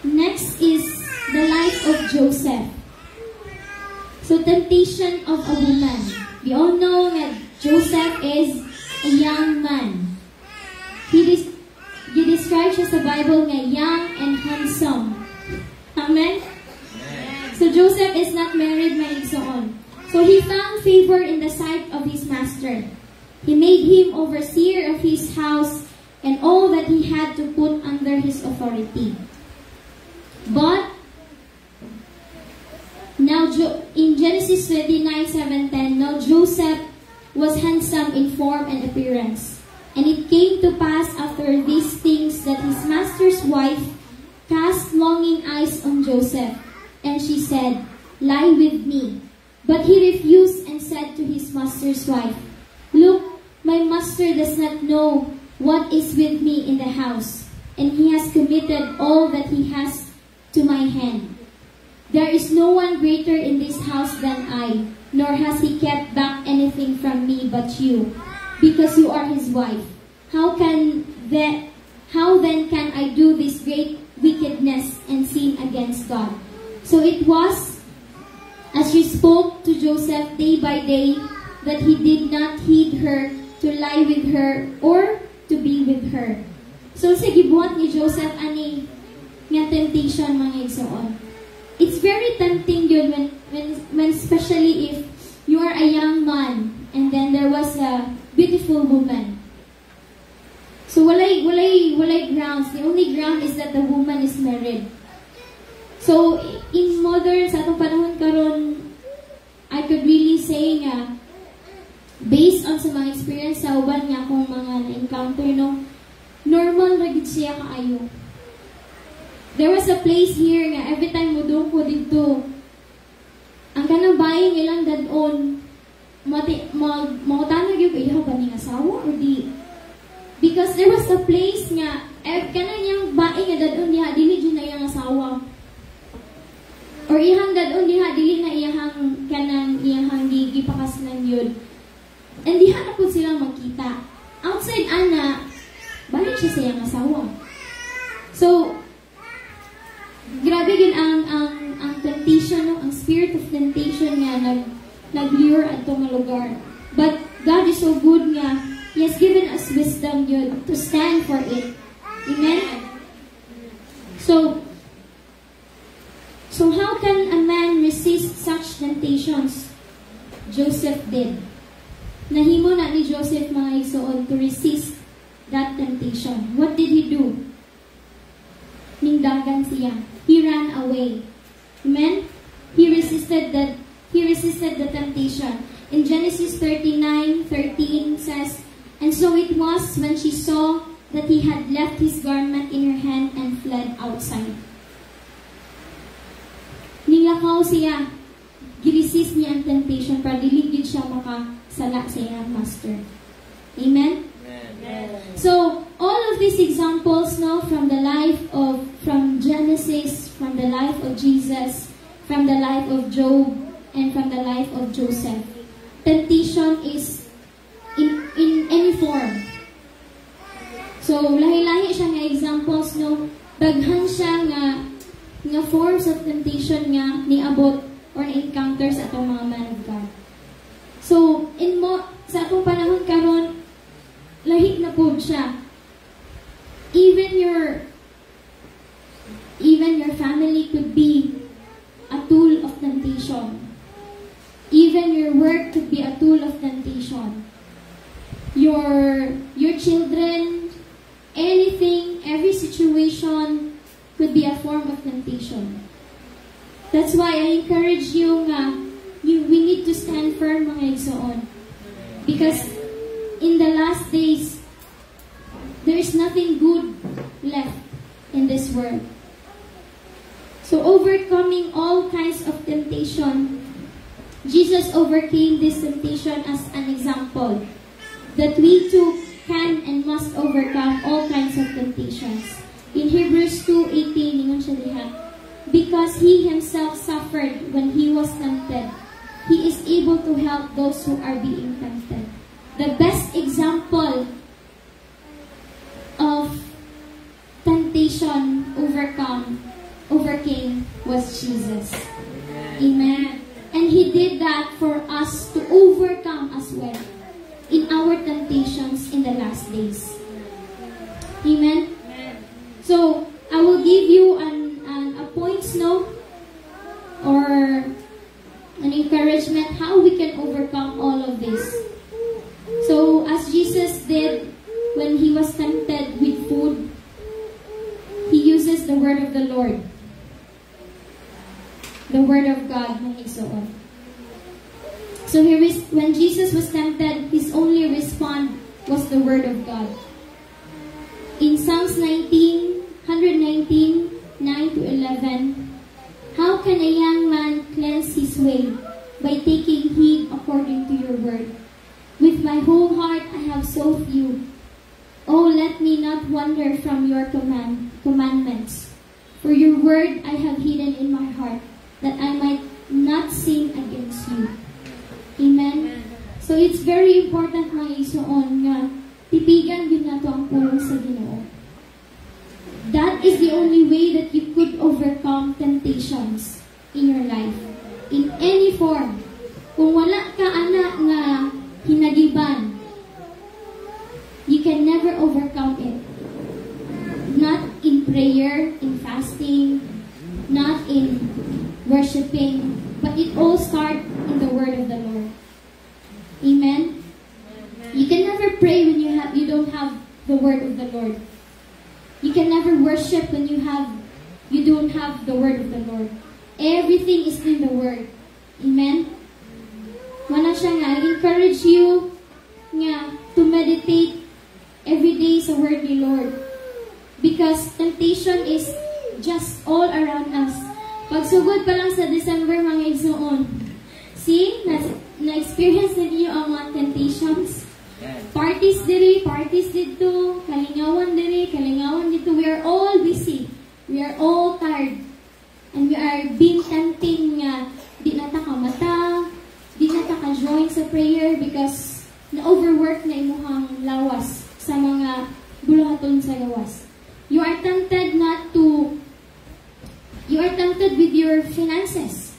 Next is the life of Joseph. So, temptation of a woman. We all know that Joseph is a young man. He describes siya sa Bible nga young and handsome. Amen? So, Joseph is not married, my igsoon. So, he found favor in the sight of his master. He made him overseer of his house and all that he had to put under his authority. But now in Genesis 29:7-10, now Joseph was handsome in form and appearance. And it came to pass after these things that his master's wife cast longing eyes on Joseph, and she said, Lie with me. But he refused and said to his master's wife, Look, my master does not know what is with me in the house, and he has committed all that he has to my hand. There is no one greater in this house than I, nor has he kept back anything from me but you, because you are his wife. How then can I do this great wickedness and sin against God? So it was, as she spoke to Joseph day by day, that he did not heed her to lie with her or to be with her. So sa gibuhat ni Joseph ani nga temptation, mga igsoon. It's very tempting yun when especially if you are a young man and then there was a beautiful woman. So walay grounds. The only ground is that the woman is married. So in modern sa atong panahon karon, I could really say nga based on sa mga experience sa uban nga akong mga na-encounter, no, normal na gid siya kaayo. There was a place here nga every time mo doon ko dito, ang kanang bahay nilang dadon, mautanag yung iyaw ba niyang asawa or di? Because there was a place nga, kanang yung bahay nga dadon niya, dili dyan na iyang asawa. Or iyang dadon niya, dili na iyang kanang iyang gigipakaslan yun. And diha na po silang magkita. Outside ana, balik siya sa iyang asawa. So, grabe yun ang temptation, no? Ang spirit of temptation nga nag-lure at itong lugar. But God is so good nga, He has given us wisdom yun to stand for it. Amen? So how can a man resist such temptations? Joseph did. Nahimo na ni Joseph, mga igsoon, to resist that temptation. What did he do? Ningdagan siya. He ran away. Amen? He resisted the temptation. In Genesis 39:13 says, And so it was when she saw that he had left his garment in her hand and fled outside. Nilakaw siya. Giresist niya ang temptation para diligid siya makasala sa iyang master. Amen? So, all of these examples, no, from Genesis, from the life of Jesus, from the life of Job, and from the life of Joseph, temptation is in any form. So, lahi-lahi siya nga examples, no, daghan siya nga forms of temptation nga niabot or na-encounter sa atong mga man of God. So, sa atong panahon karon, lahi na po siya. Even your family could be a tool temptation. Even your work could be a tool of temptation. Your children, anything, every situation could be a form of temptation. That's why I encourage you we need to stand firm mga igsoon. Because in the last days, there is nothing good left in this world. So overcoming all kinds of temptation, Jesus overcame this temptation as an example that we too can and must overcome all kinds of temptations. In Hebrews 2:18, ingon siya diha, because He Himself suffered when He was tempted, He is able to help those who are being tempted. The best example of temptation overcame was Jesus. Amen. And He did that for us to overcome as well in our temptations in the last days. Amen. So I will give you a points note or an encouragement how we can overcome all of this. So as Jesus did when He was tempted with food, He uses the word of the Lord. The word of God, mga igsoon. So when Jesus was tempted, His only response was the word of God. In Psalms 119, 9-11, how can a young man cleanse his way? By taking heed according to your word. With my whole heart I have sought you. Oh, let me not wander from your commandments. For your word I have hidden in my heart, that I might not sin against you. Amen. So it's very important mga igsoon nga titigan din nato ang pulong sa Ginoo. That is the only way that you could overcome temptations in your life. In any form. Kung wala ka anak nga hinagiban, you can never overcome it. Not in prayer, in fasting, not in worshiping, but it all starts in the word of the Lord. Amen? You can never pray when you don't have the word of the Lord. You can never worship when you don't have the word of the Lord. Everything is in the word. Amen? Mana siya nga, I encourage you nga to meditate every day sa word ni Lord. Because temptation is just all around us. Pagsugod pa lang sa December, mga igsoon. See, na-experience na niyo ang mga temptations. Parties diri, parties dito, kalingawan diri, kalingawan dito. We are all busy. We are all tired. And we are being tempting nga, di na ta kamata, di na ta ka-join sa prayer because na-overwork na imuhang lawas sa mga bulahaton sa gawas. You are tempted with your finances.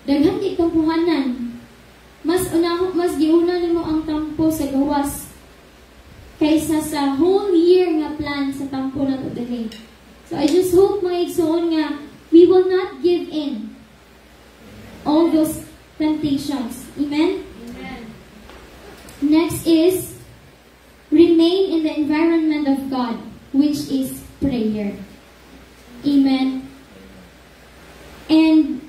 Daghan kay tampuhanan. Mas giuna nimo ang tampo sa gawas kaysa sa whole year nga plan sa tampo na to dinhi. So I just hope mga igsoon nga we will not give in all those temptations. Amen? Amen. Next is remain in the environment of God, which is prayer. Amen. And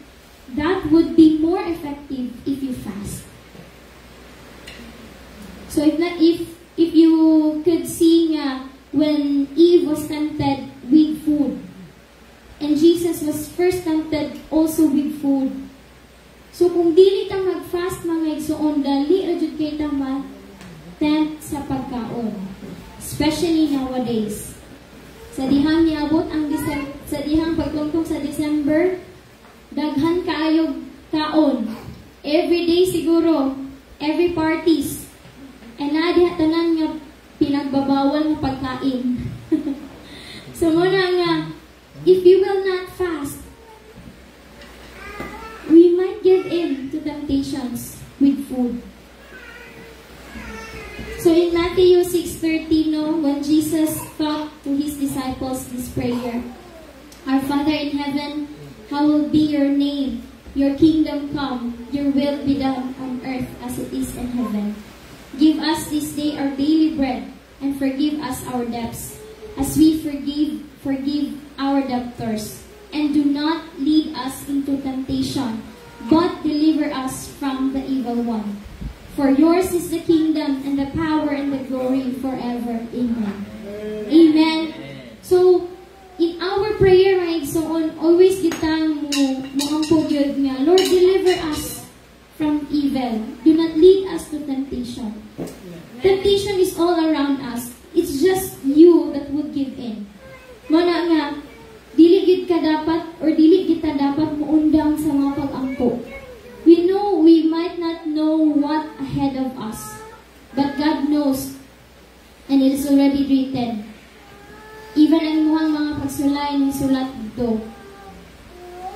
that would be more effective if you fast. So if you could see when Eve was tempted with food, and Jesus was first tempted also with food. So kung dili ta mag-fast mga igsoon, dali ra jud kay ta ma-tempt sa pagkaon. Especially nowadays. Sa dihang niabot ang sa dihang pagtungtong sa December, daghan kaayog kaon. Every day siguro, every parties. And diha tanan nga pinagbabawal ng pagkain. So muna nga, if you will not fast, we might give in to temptations with food. So in Matthew 6:30, when Jesus taught to His disciples this prayer, Our Father in heaven, hallowed be your name. Your kingdom come, your will be done on earth as it is in heaven. Give us this day our daily bread, and forgive us our debts, as we forgive our debtors. And do not lead us into temptation, but deliver us from the evil one. For yours is the kingdom, and the power, and the glory forever. Amen. Amen. So, in our prayer, mga igsoon, always kitang mo ang pogyod nga, Lord, deliver us from evil. Do not lead us to temptation. Temptation is all around us. It's just you that would give in. Mana nga, dili gid ka dapat or dili kita dapat muundang sa mga pag-angko. We know we might not know what ahead of us, but God knows, and it is already written. Even ang muhang mga pagsulay ng sulat dito,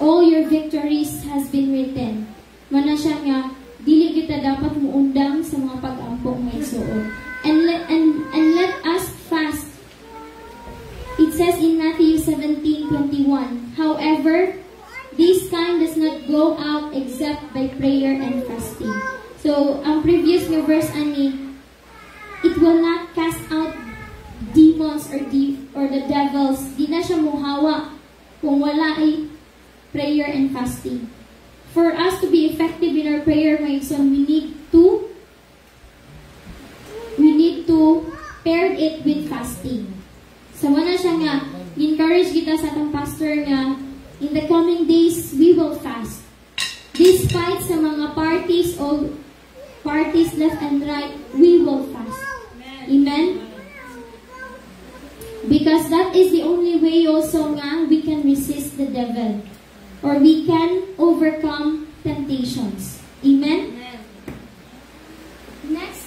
all your victories has been written. Mana siya nga, dili kita dapat muundang sa mga pag-angko ng igsoon. And let us fast. It says in Matthew 17:21, however, this kind does not go out except by prayer and fasting. So, ang previous nga verse ani, it will not cast out demons or the devils. Di na siya muhawa kung wala ay prayer and fasting. For us to be effective in our prayer, my son, we need to pair it with fasting. So, wala siya nga, encourage kita sa atong pastor nga, in the coming days, we will fast. Despite sa mga parties left and right, we will fast. Amen? Because that is the only way also nga we can resist the devil. Or we can overcome temptations. Amen? Next.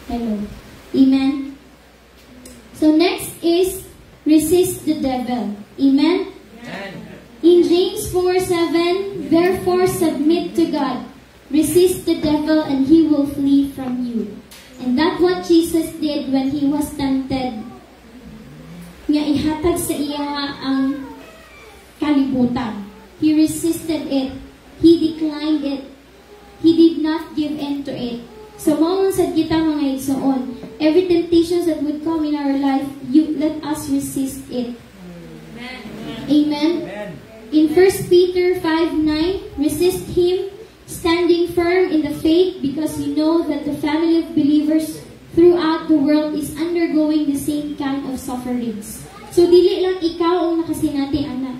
Hello. Amen? So next is resist the devil. Amen? In James 4:7, therefore submit to God, resist the devil, and he will flee from you. And that's what Jesus did when he was tempted. Nga ihatag sa iya ang kalibutan. He resisted it. He declined it. He did not give in to it. So, maungon sad kita mga igsoon, every temptations that would come in our life, let us resist it. Amen? In 1 Peter 5:9, resist him, standing firm in the faith, because you know that the family of believers throughout the world is undergoing the same kind of sufferings. So, dili lang ikaw ang nakasinati, anak.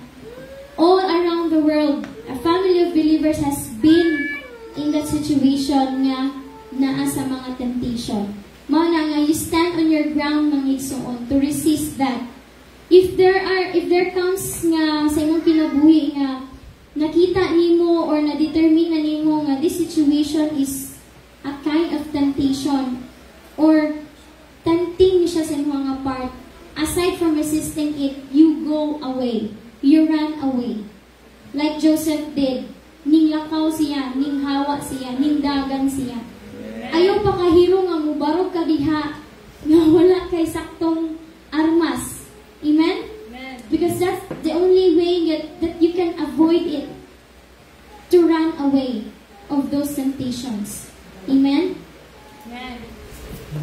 All around the world, a family of believers has been in that situation nga naa sa mga temptation. Mana nga, you stand on your ground, mga igsoon, to resist that. If there comes nga sa imong kinabuhi nga nakita nimo or na-determine na nimo nga this situation is a kind of temptation or tempting siya sa imong nga part, aside from resisting it, you go away. You run away. Like Joseph did. Ning lakaw siya, ning hawa siya, ning dagan siya. Ayaw pa kahiro nga mubarog ka diha nga wala kay saktong armas. Amen? Amen? Because that's the only way that you can avoid it. To run away of those temptations. Amen? Amen.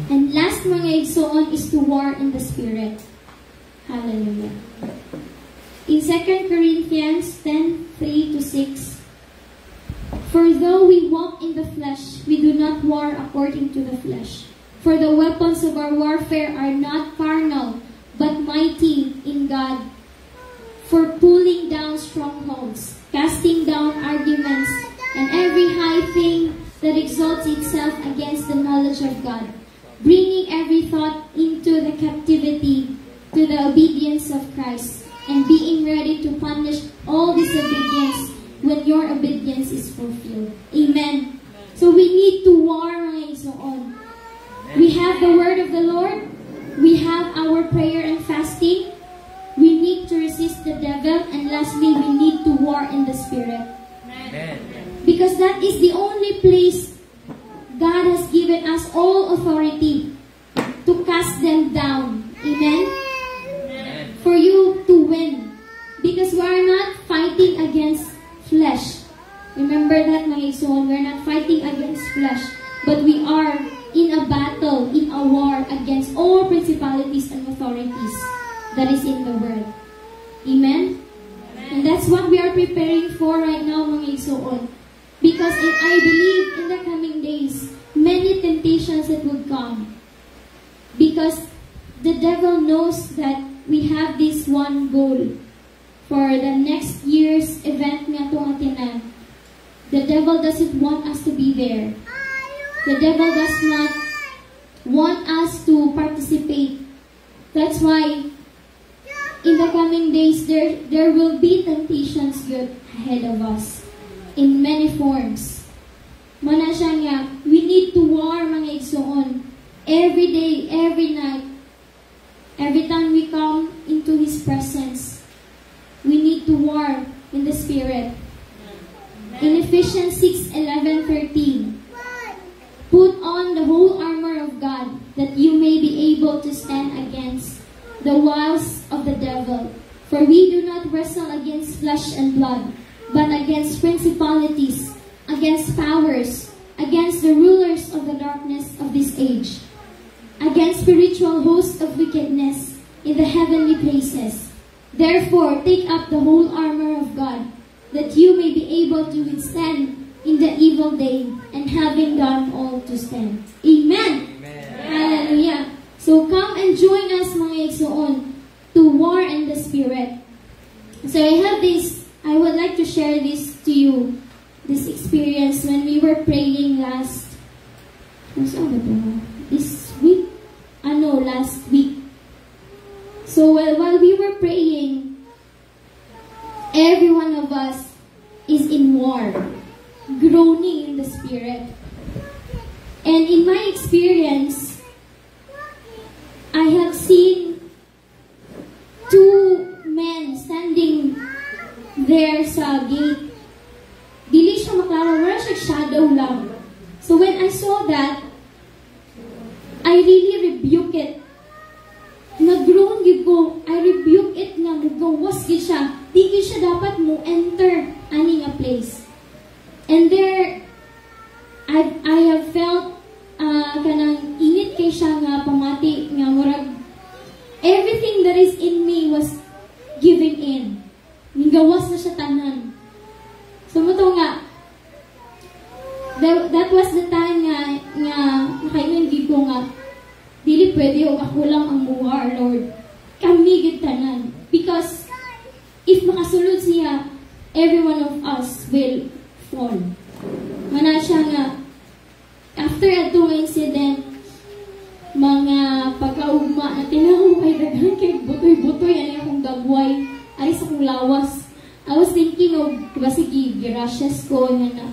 And last mga igsoon is to war in the Spirit. Hallelujah. In 2 Corinthians 10:3-6, for though we walk in the flesh, we do not war according to the flesh. For the weapons of our warfare are not carnal, but mighty in God, for pulling down strongholds, casting down arguments, and every high thing that exalts itself against the knowledge of God, bringing every thought into the captivity to the obedience of Christ, and being ready to punish all disobedience when your obedience is fulfilled. Amen. So we need to war and so on. We have the word of the Lord. We have our prayer and fasting. We need to resist the devil. And lastly, we need to war in the Spirit. Amen. Because that is the only place God has given us all authority to cast them down. Amen? For you to win. Because we are not fighting against flesh. Remember that, mga igsoon, we're not fighting against flesh, but we are in a battle, in a war against all principalities and authorities that is in the world. Amen? And that's what we are preparing for right now, mga igsoon. Because I believe in the coming days, many temptations that would come. Because the devil knows that we have this one goal for the next year's event nga itong atinan. The devil doesn't want us to be there. The devil does not want us to participate. That's why in the coming days, there will be temptations good ahead of us in many forms. Mana siya nga, we need to war, mga igsoon, every day, every night. Every time we come into His presence, we need to war in the Spirit. In Ephesians 6:11-13, put on the whole armor of God, that you may be able to stand against the wiles of the devil. For we do not wrestle against flesh and blood, but against principalities, against powers, against the rulers of the darkness of this age, against spiritual hosts of wickedness in the heavenly places. Therefore, take up the whole armor of God, that you may be able to withstand in the evil day, and having done all to stand. Amen! Amen. Hallelujah! So come and join us, mga igsoon, to war in the Spirit. So I would like to share this to you, this experience when we were praying last week. So while we were praying, every one of us is in war, groaning in the Spirit. And in my experience, I have seen two men standing there sa gate. Dili siya maklaro, wala siya shadow lang. So when I saw that, I really rebuke it. Nag-groan gid ko, I rebuke it nga, mugawas gid siya. Di gid siya dapat mo enter ani nga place. And there, I have felt kanang init kay siya nga pamati nga murag everything that is in me was giving in. Nigawas na siya tanan. So muto nga, that was the time nga nakaingon gid ko nga dili pwede og ako lang ang muwar, Lord. Kami gid tanan. Because if makasulod siya, every one of us will fall. Mana siya nga, after atong incident, mga pagkaugma na tinaw kay daghan kay butoy-butoy ani akong dagway, ay sa akong lawas. I was thinking of, diba sige, gracious ko na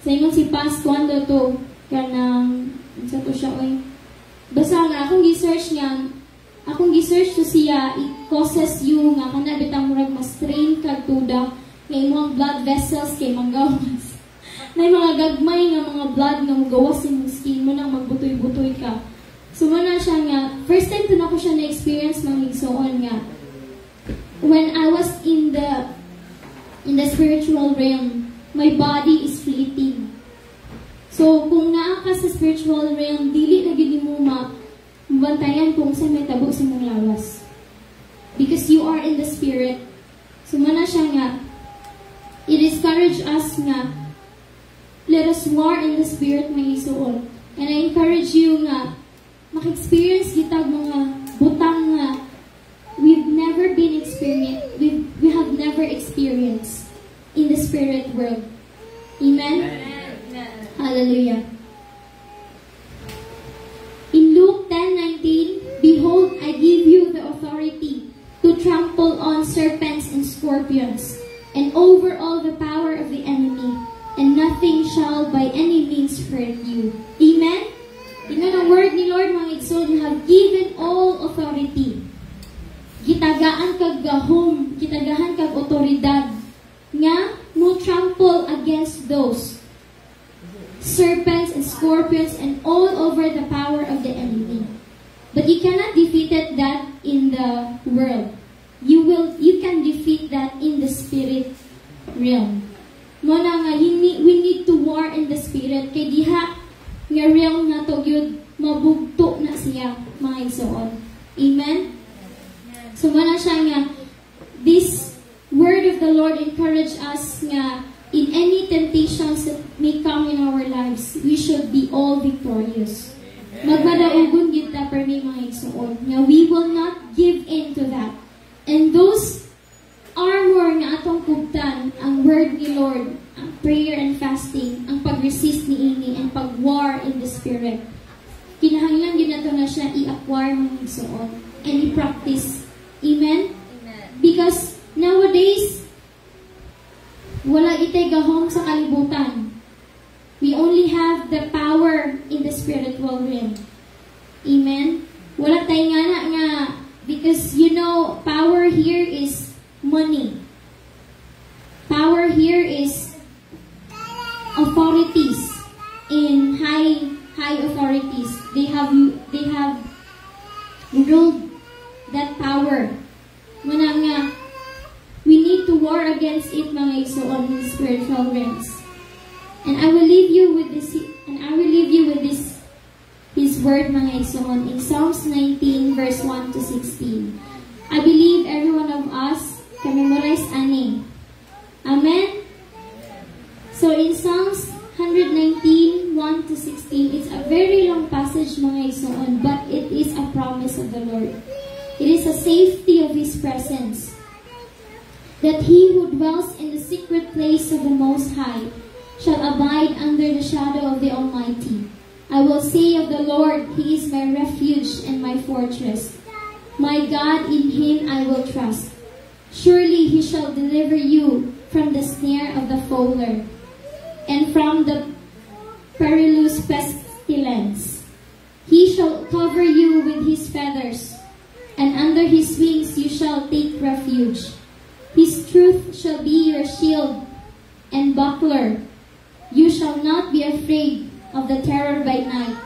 sa ingon si Pas, kuando to, kanang, sa to siya, oy. Basta nga, akong gi-search to siya, it causes you nga, kanabitang murag mas strain kag tuda, kay mga blood vessels, kay manggawas. May mga gagmay nga mga blood nga magawas yung skin mo nang magbutoy-butoy ka. So, mana siya nga, first time to na ko siya na-experience mga igsoon nga, when I was in the spiritual realm, my body is fleeting. So, kung naa ka sa spiritual realm, dili na gid mo mabantayan kung sa may tabo sa mong lawas. Because you are in the spirit. So, mana siya nga, it discourage us nga, let us war in the spirit, mga igsoon. And I encourage you nga, maka-experience kitag mga butang nga we've never been experienced, we have never experienced in the spirit world. Amen? Amen. Hallelujah. In Luke 10:19, behold, I give you the authority to trample on serpents and scorpions, and over all the power of the enemy, and nothing shall by any means hurt you. Amen? Tingnan ang word ni Lord, mga igsoon, you have given all authority. Gitagaan kag gahom, gitagahan kag otoridad, nga mo trample against those serpents and scorpions and all over the power of the enemy. But you cannot defeat that in the world. You can defeat that in the spirit realm. Muna nga, we need to war in the spirit. Kay diha, nga realm na to gyud mabugto na siya, mga igsoon. Amen? So muna siya nga, this word of the Lord encourage us nga, in any temptations that may come in our lives, we should be all victorious. Magmadaugon gid ta permi mga igsoon. Nga we will not give in to that. And those armor nga atong kubtan, ang word ni Lord, ang prayer and fasting, ang pag-resist ni ini, and pag-war in the spirit. Kinahanglan din nato na siya i-acquire mga igsoon and i-practice. Amen? Because nowadays, wala itay gahom sa kalibutan. We only have the power in the spiritual realm. Amen? Wala tayo nga, because you know, power here is money. Power here is authorities in high authorities. They have ruled that power. Muna nga, we need to war against it, mga igsoon, in spiritual realms. And I will leave you with this. His word, mga igsoon, in Psalms 19, verse 1 to 16. I believe every one of us can memorize ani. Amen. So in Psalms 119, 1 to 16, it's a very long passage, mga igsoon, but it is a promise of the Lord. It is a safety of His presence, that he who dwells in the secret place of the Most High shall abide under the shadow of the Almighty. I will say of the Lord, He is my refuge and my fortress. My God, in Him I will trust. Surely He shall deliver you from the snare of the fowler, and from the perilous pestilence. He shall cover you with His feathers, and under His wings you shall take refuge. His truth shall be your shield and buckler. You shall not be afraid of the terror by night,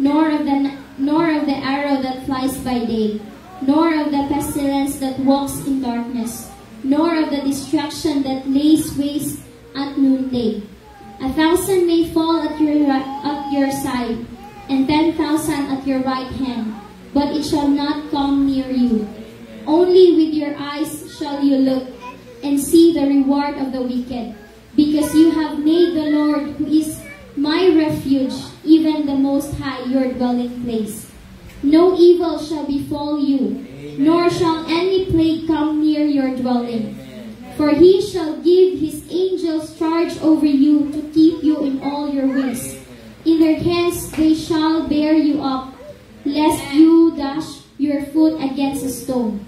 nor of the arrow that flies by day, nor of the pestilence that walks in darkness, nor of the destruction that lays waste at noonday. 1,000 may fall at your side, and 10,000 at your right hand, but it shall not come near you. Only with your eyes shall you look and see the reward of the wicked, because you have made the Lord, who is my refuge, even the Most High, your dwelling place. No evil shall befall you, nor shall any plague come near your dwelling. For He shall give His angels charge over you to keep you in all your ways. In their hands they shall bear you up, lest you dash your foot against a stone.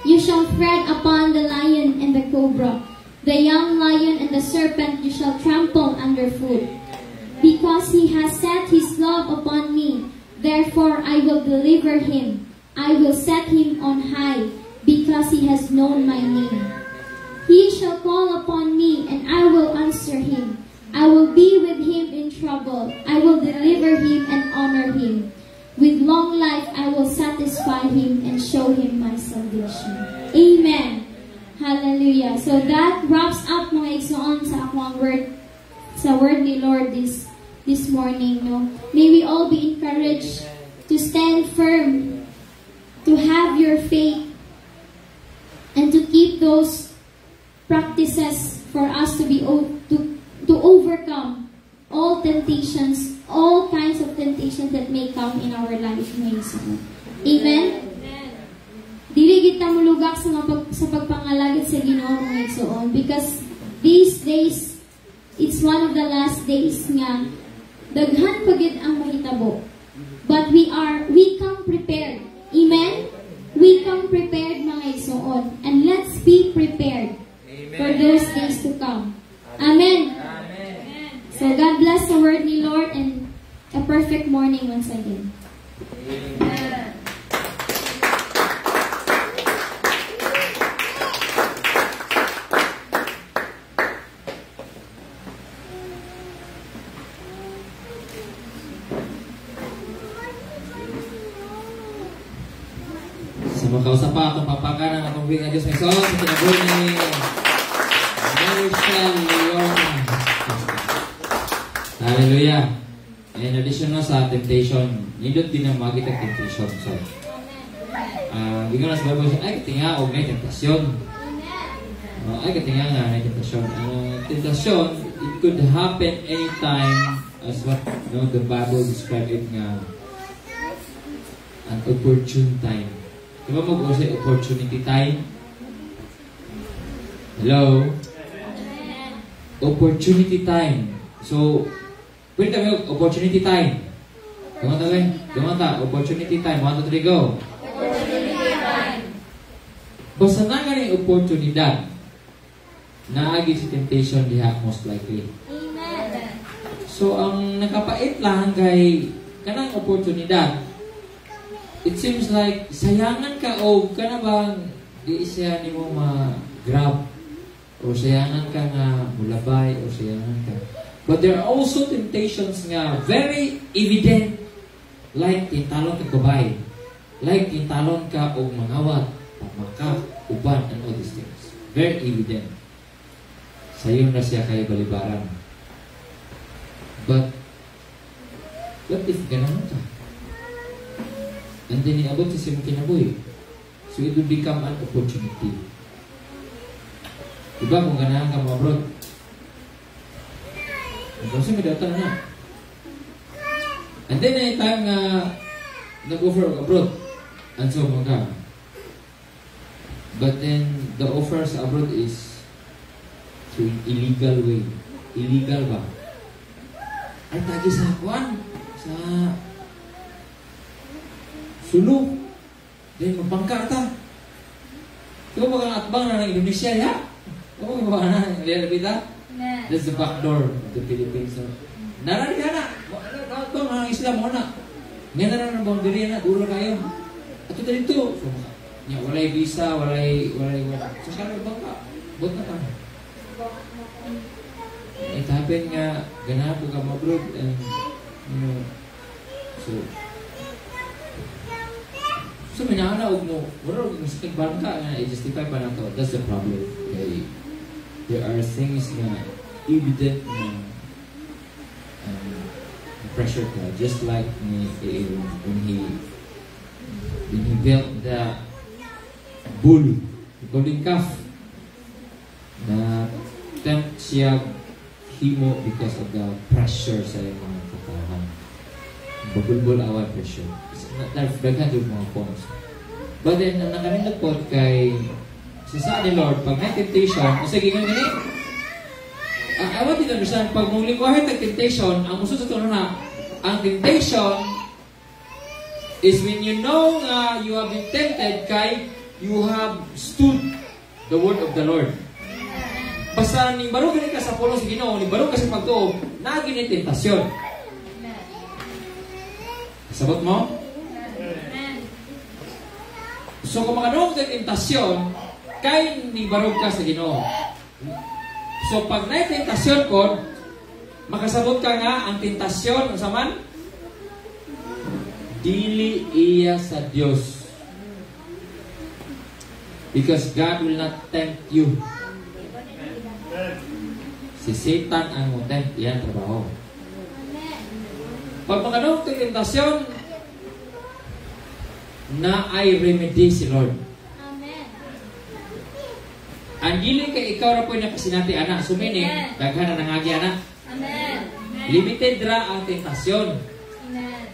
You shall tread upon the lion and the cobra, the young lion and the serpent you shall trample underfoot. Because He has set His love upon me, therefore I will deliver Him. I will set Him on high, because He has known my name. He shall call upon me, and I will answer him. I will be with him in trouble. I will deliver him and honor him. With long life I will satisfy him and show him my salvation. Amen. Hallelujah. So that wraps up, mga igsoon, sa akong word, sa word ni Lord this morning. No? May we all be encouraged to stand firm, to have your faith, and to keep those practices for us to be to overcome all temptations, all kinds of temptations that may come in our life. Amen? Dili kita mulugak sa pagpangalagit sa Ginoo, mga igsoon, because these days, it's one of the last days nga, daghan pagid ang mahitabo. But we come prepared. Amen? We come prepared, mga igsoon. And let's be prepared for those days to come. Amen. Amen. So God bless the word ni Lord, and a perfect morning once again. Amen. makausap pa akong papaka ng atong bigay Diyos may son, sa tinaboy ni Maricel Leona. Hallelujah. In addition na sa temptation, nindot din ang makita temptation. So, hindi ko na sa Bible, ay katinga o may tentasyon. Ay katinga nga may tentasyon. Tentasyon, it could happen anytime as what the Bible described it nga an opportune time. Diba mag-usay opportunity time? Hello? Opportunity time. So, pwede kami opportunity time. Dumanta, opportunity time. 1, 2, 3, go. Opportunity time. Basta na nga yung oportunidad, naagi si temptation diha most likely. Amen. So, ang nakapait lang kay kanang oportunidad, it seems like sayangan ka o kana bang di siya nimo ma-grab o sayangan ka nga mulabay o sayangan ka. But there are also temptations nga very evident, like tintalon ka babay, like tintalon ka o mangawat, pamaka, uban, and all these things. Very evident. Sayo na siya kayo balibaran. But what if ganun ka? And then iabot sa simong kinabuhi. So it will become an opportunity. Diba kung ganahan ka mo abroad? Kasi may data na. And then ay time nga nag-offer abroad. And so mga ka. But then the offer sa abroad is through illegal way. Illegal ba? Ay tagi sa kuan. Sa sulong. Then magpangkarta. Ikaw ba kang atbang na ng Indonesia, ya? Ikaw ba na ng Lelabita? That's the back door of the Philippines. So, narari ka na. Ito ang Islam mo na. Ngayon na ng boundary na. Duro kayo. At ito dito. So, walay visa, walay. So, kaya bangka. Bot na ka. It happened nga, ganap ko ka abroad and, so minanaog mo, wala rin sa bangka na i-justify pa na to. That's the problem. Okay. There are things na evident na pressure ka. Just like when he built the bull, the golden calf, na tempt siya himo because of the pressure sa mga katawan. Babulbol away pressure. Daghan yung mga forms. But then, ang nakamindot po kay sa ni Lord, pag may temptation, o sige nga gani, I want you to understand, pag mong lingwahe ng temptation, ang muso sa tulong na, ang temptation is when you know you have been tempted kay you have stood the word of the Lord. Basta ning baro gani ka sa pulo sa Ginoo, ning baro ka sa pagtuo, na gini tentasyon. Sabot mo? So kung makanoong ka tentasyon, kay ning barog ka sa Ginoo. So pag na tentasyon ko, makasabot ka nga ang tentasyon sa man dili iya sa Dios. Because God will not tempt you. Si Satan ang mo-tempt, yan trabaho. Pag makanoong ka tentasyon, na ay remedy si Lord. Amen. Ang dili kay ikaw ra po nakasinati anak sumini, daghan na nangagi anak. Amen. Limited ra ang tentasyon. Amen.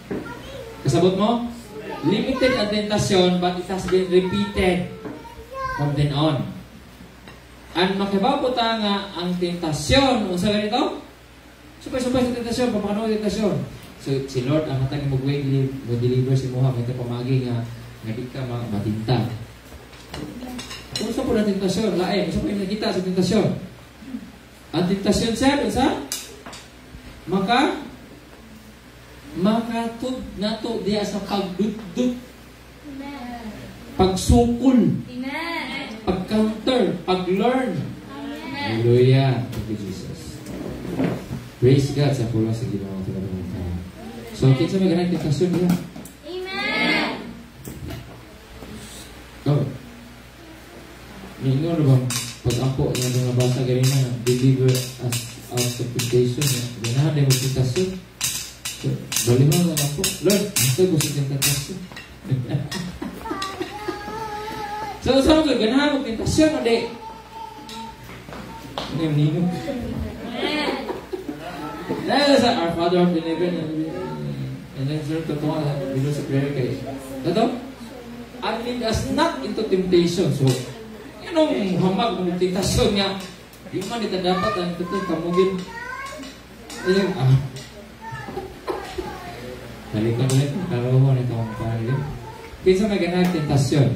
Kasabot mo? Limited ang tentasyon but it has been repeated from then on. Ang makibabuta nga ang tentasyon, unsa ganito? Supay-supay sa tentasyon, paano ang tentasyon? So, si Lord ang matag mo deliver si Muhammad ito pamagi nga di ka matinta. Kung sa po na tentasyon, lain, sa po yung nakita sa tentasyon. Ang tentasyon siya, doon sa makatod na to diya sa pagdudut, pagsukol, pag-counter, pag-learn. Hallelujah. Thank you, Jesus. Praise God sa pulang sa ginawa ko na So, kinsa may ganang tentasyon niya? Amen. Ningon bang pag-ampo niya ng nabasa ganina, deliver us out of temptation. Ganahan na yung tentasyon. So, bali mo nga ampo. Lord, ito gusto yung tentasyon. So, saan ko, ganahan mo tentasyon o di? Ano yung ningon? Dahil sa Our Father of the Heaven, and then sir, totoo nga, bilo sa prayer kay, totoo? And lead us not into temptation. So, yun ang hamag ng tentasyon niya. Di man ito dapat ang ito kamugin. Ayun, balikan ulit, karoon ito ang pangalim. Kinsa may ganang tentasyon?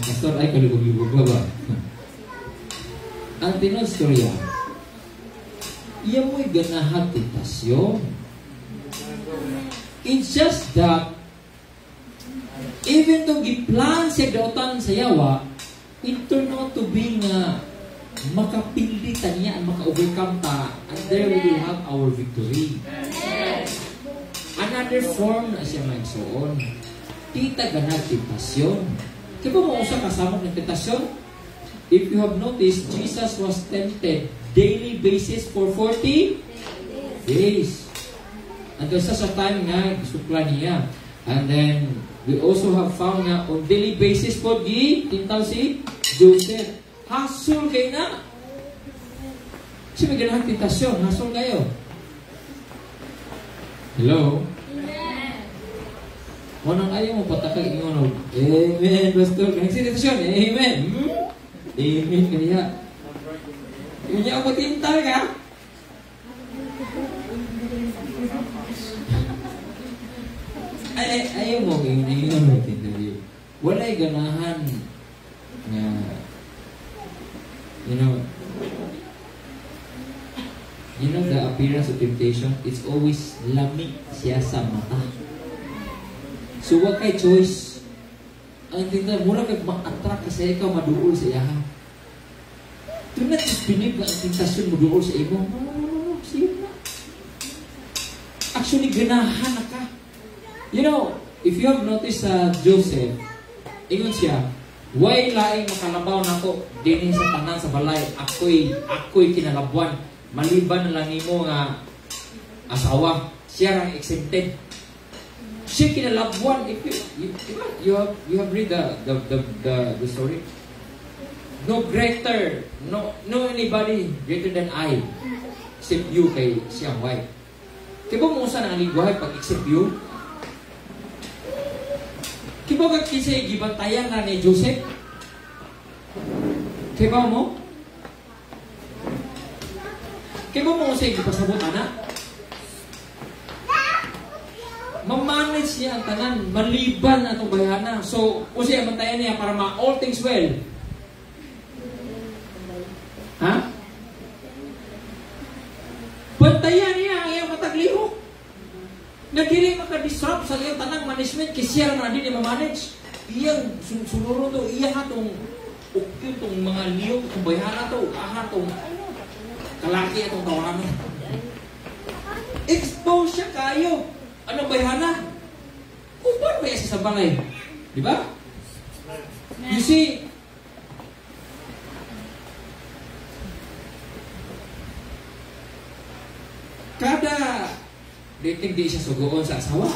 Pastor, ay kalugog-lugog ba? Ang tinostorya, iya mo'y ganahan tentasyon. It's just that, even though giplan siya dautan sa yawa, it turned out to be nga makapilitan niya at maka-overcome ta, and there we will have our victory. Another form na siya may soon. Tita ganahan tentasyon. Kaya ba mo usap kasama ng tentasyon? If you have noticed, Jesus was tempted daily basis for 40 days. And there's such a time nga, isukla niya. And then, we also have found nga, on daily basis po, tintaw si Joseph. Hasul kayo na. Kasi may ganahang tentasyon. Hasul kayo. Hello? Wanang ayaw mo patakay ingon. Amen, Pastor. Ganang tentasyon. Amen. Amen kaya. Yung niya ako tintal ka. Ayaw mo ingon mo tintal. Wala'y ganahan na you know the appearance of temptation, it's always lamig siya sa mata. So wag kay choice. Ang tintal, mula kag ma-attract kasi ikaw maduol sa iya. Do not just believe na ang tentasyon maduol sa imo. No. Siya na. Actually, ganahan na ka. You know, if you have noticed Joseph, ingon siya, why laing makalabaw na ako din sa tanan sa balay, ako'y kinalabuan, maliban na lang imo nga asawa, siya ang exempted. Siya kinalabuan. If you have read the story. No greater, no anybody greater than I, except you kay siyang wife. Kaya ba mo saan ang aligwahay pag except you? Kaya ba kisay gibantayan na ni Joseph? Kaya ba mo? Kaya ba mo sa'yo gipasabutan na? Mamanage niya ang tanan, maliban na itong bayana. So, kung siya bantayan niya para all things well. Ha? Bantayan niya ang iyang matagliho. Na dili makadisrupt sa iyang tanang management kasi siya na di mamanage. Iyang sunuro to, iyang itong itong mga liyo, itong bayana to, itong kalaki itong tawanan. Expose siya kayo. Anong bayana? Upan ba siya sa balay? Di ba? You see, kada dating di siya sugoon sa asawa.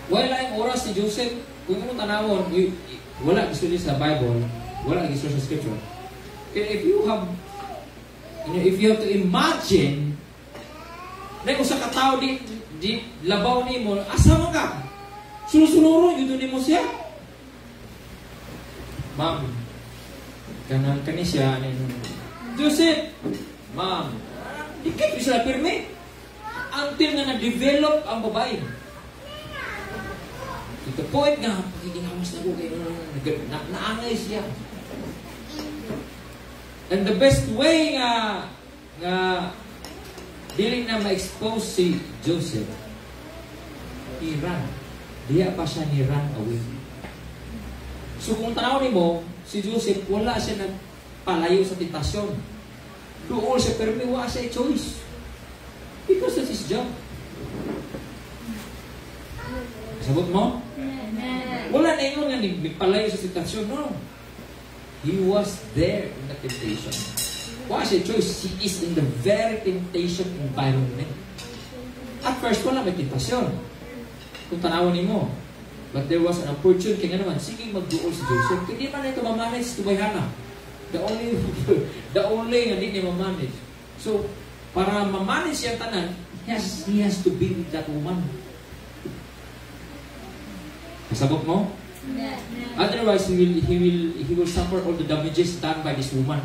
Wala yung oras si Joseph, kung mo tanawon, wala gusto niya sa Bible, wala gusto sa Scripture. Kaya if you have to imagine na kung sa katao di labaw ni mo, asama ka? Sunusunuro, yun ni mo siya. Ma'am, kani siya, Joseph, ma'am, di kayo sila pirme. Until na na-develop ang babae. Ito point nga, pagkikinawas na ko kayo, naangay siya. And the best way nga dili na ma-expose si Joseph, he ran. Diya pa siya ni run away. So kung tanawin mo, si Joseph, wala siya nagpalayo sa tentasyon. Doon siya, pero may wala siya choice. Because that's his job. Sabot mo? Amen. Wala na ingon nga nagpalayo sa sitwasyon, no? He was there in the temptation. Wala siya choice. He is in the very temptation environment. At first, wala may temptasyon. Kung tanawan mo. But there was an opportunity. Kaya naman, sige magduol si Joseph. Hindi man ito mamanage to Bayhana. The only nga hindi niya mamanage. So, para mamanage yung tanan, he has to be with that woman. Kasabot mo? Amen. Otherwise, he will suffer all the damages done by this woman.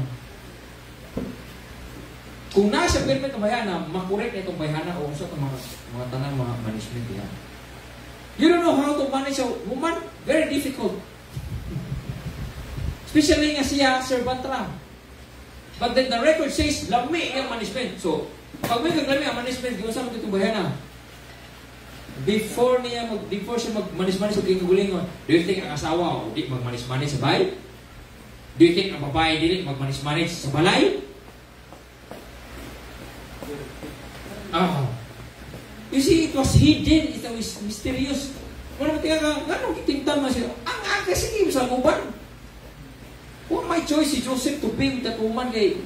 Kung nasa permit ng bayhana, makorek na itong bayhana o sa mga tanang mga management yan. You don't know how to manage a woman? Very difficult. Especially nga siya, servant lang. But then the record says, lami ang management. So, pag may kaglami ang management, gawin sa mga itong bayhana. Before siya mag-manis-manis o kikagulingon, do you think ang asawa o di mag-manis-manis sa bahay? Do you think ang babae dili mag-manis-manis sa balay? You see, it was hidden. It was mysterious. Wala natin nga, gano'ng kitintan mo siya? Ang aga, sige, sa uban. What my choice si Joseph to be with that woman kay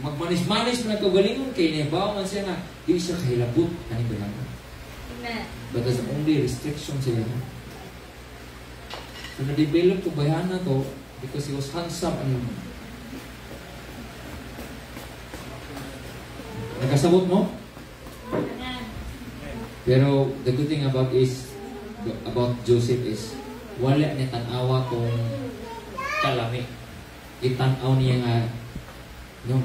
magmanis-manis mo na kagalingon kay nebaw man siya na di siya kahilabot na ibalangan. Amen. But that's the only restriction siya. So na-develop to bayana to because he was handsome and nakasabot mo? Amen. Pero the good thing about Joseph is wala niya tanawa kung kalami. Itanaw niya nga, no,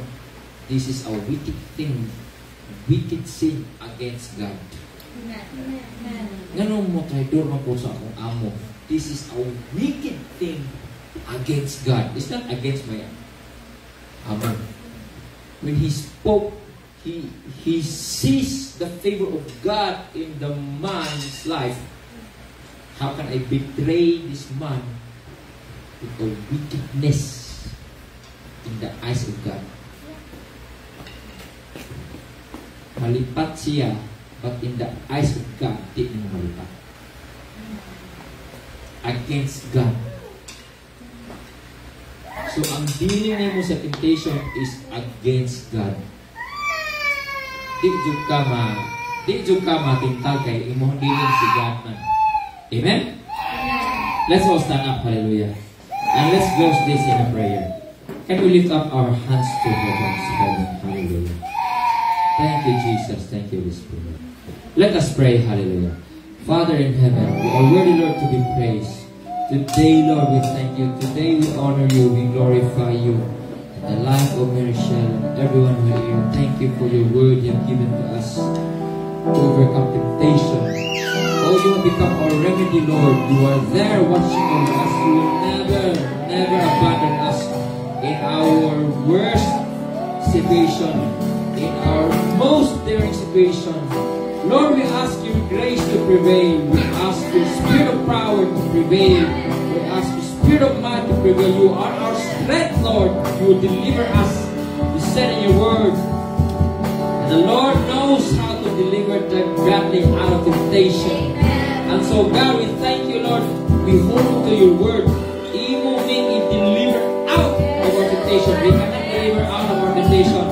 this is a wicked thing, wicked sin against God. Amen. Ganun mo, traidor mo po sa akong amo. This is a wicked thing against God. It's not against my amo. When he spoke, he sees the favor of God in the man's life. How can I betray this man with a wickedness in the eyes of God? Malipat siya, but in the eyes of God, di mo malipat. Against God. So, ang dealing mo sa temptation is against God. Di jud ka matintag kay imong dealing si God man. Amen? Let's all stand up, hallelujah. And let's close this in a prayer. Can we lift up our hands to heaven? Hallelujah. Thank you, Jesus. Thank you, Holy Spirit. Let us pray, hallelujah. Father in heaven, you are worthy, Lord, to be praised. Today, Lord, we thank you. Today, we honor you. We glorify you. In the life of Mary Shell and everyone who is here, thank you for your word you have given to us to overcome temptation. Oh, you have become our remedy, Lord. You are there watching over us. You will never abandon us in our worst situation, in our most daring situation. Lord, we ask your grace to prevail. We ask your spirit of power to prevail. We ask your spirit of might to prevail. You are our strength, Lord. You will deliver us. You said in your word, and the Lord knows how to deliver the godly out of temptation. And so, God, we thank you, Lord. We hold to your word. Even when we deliver out of our temptation, we cannot deliver out of our temptation,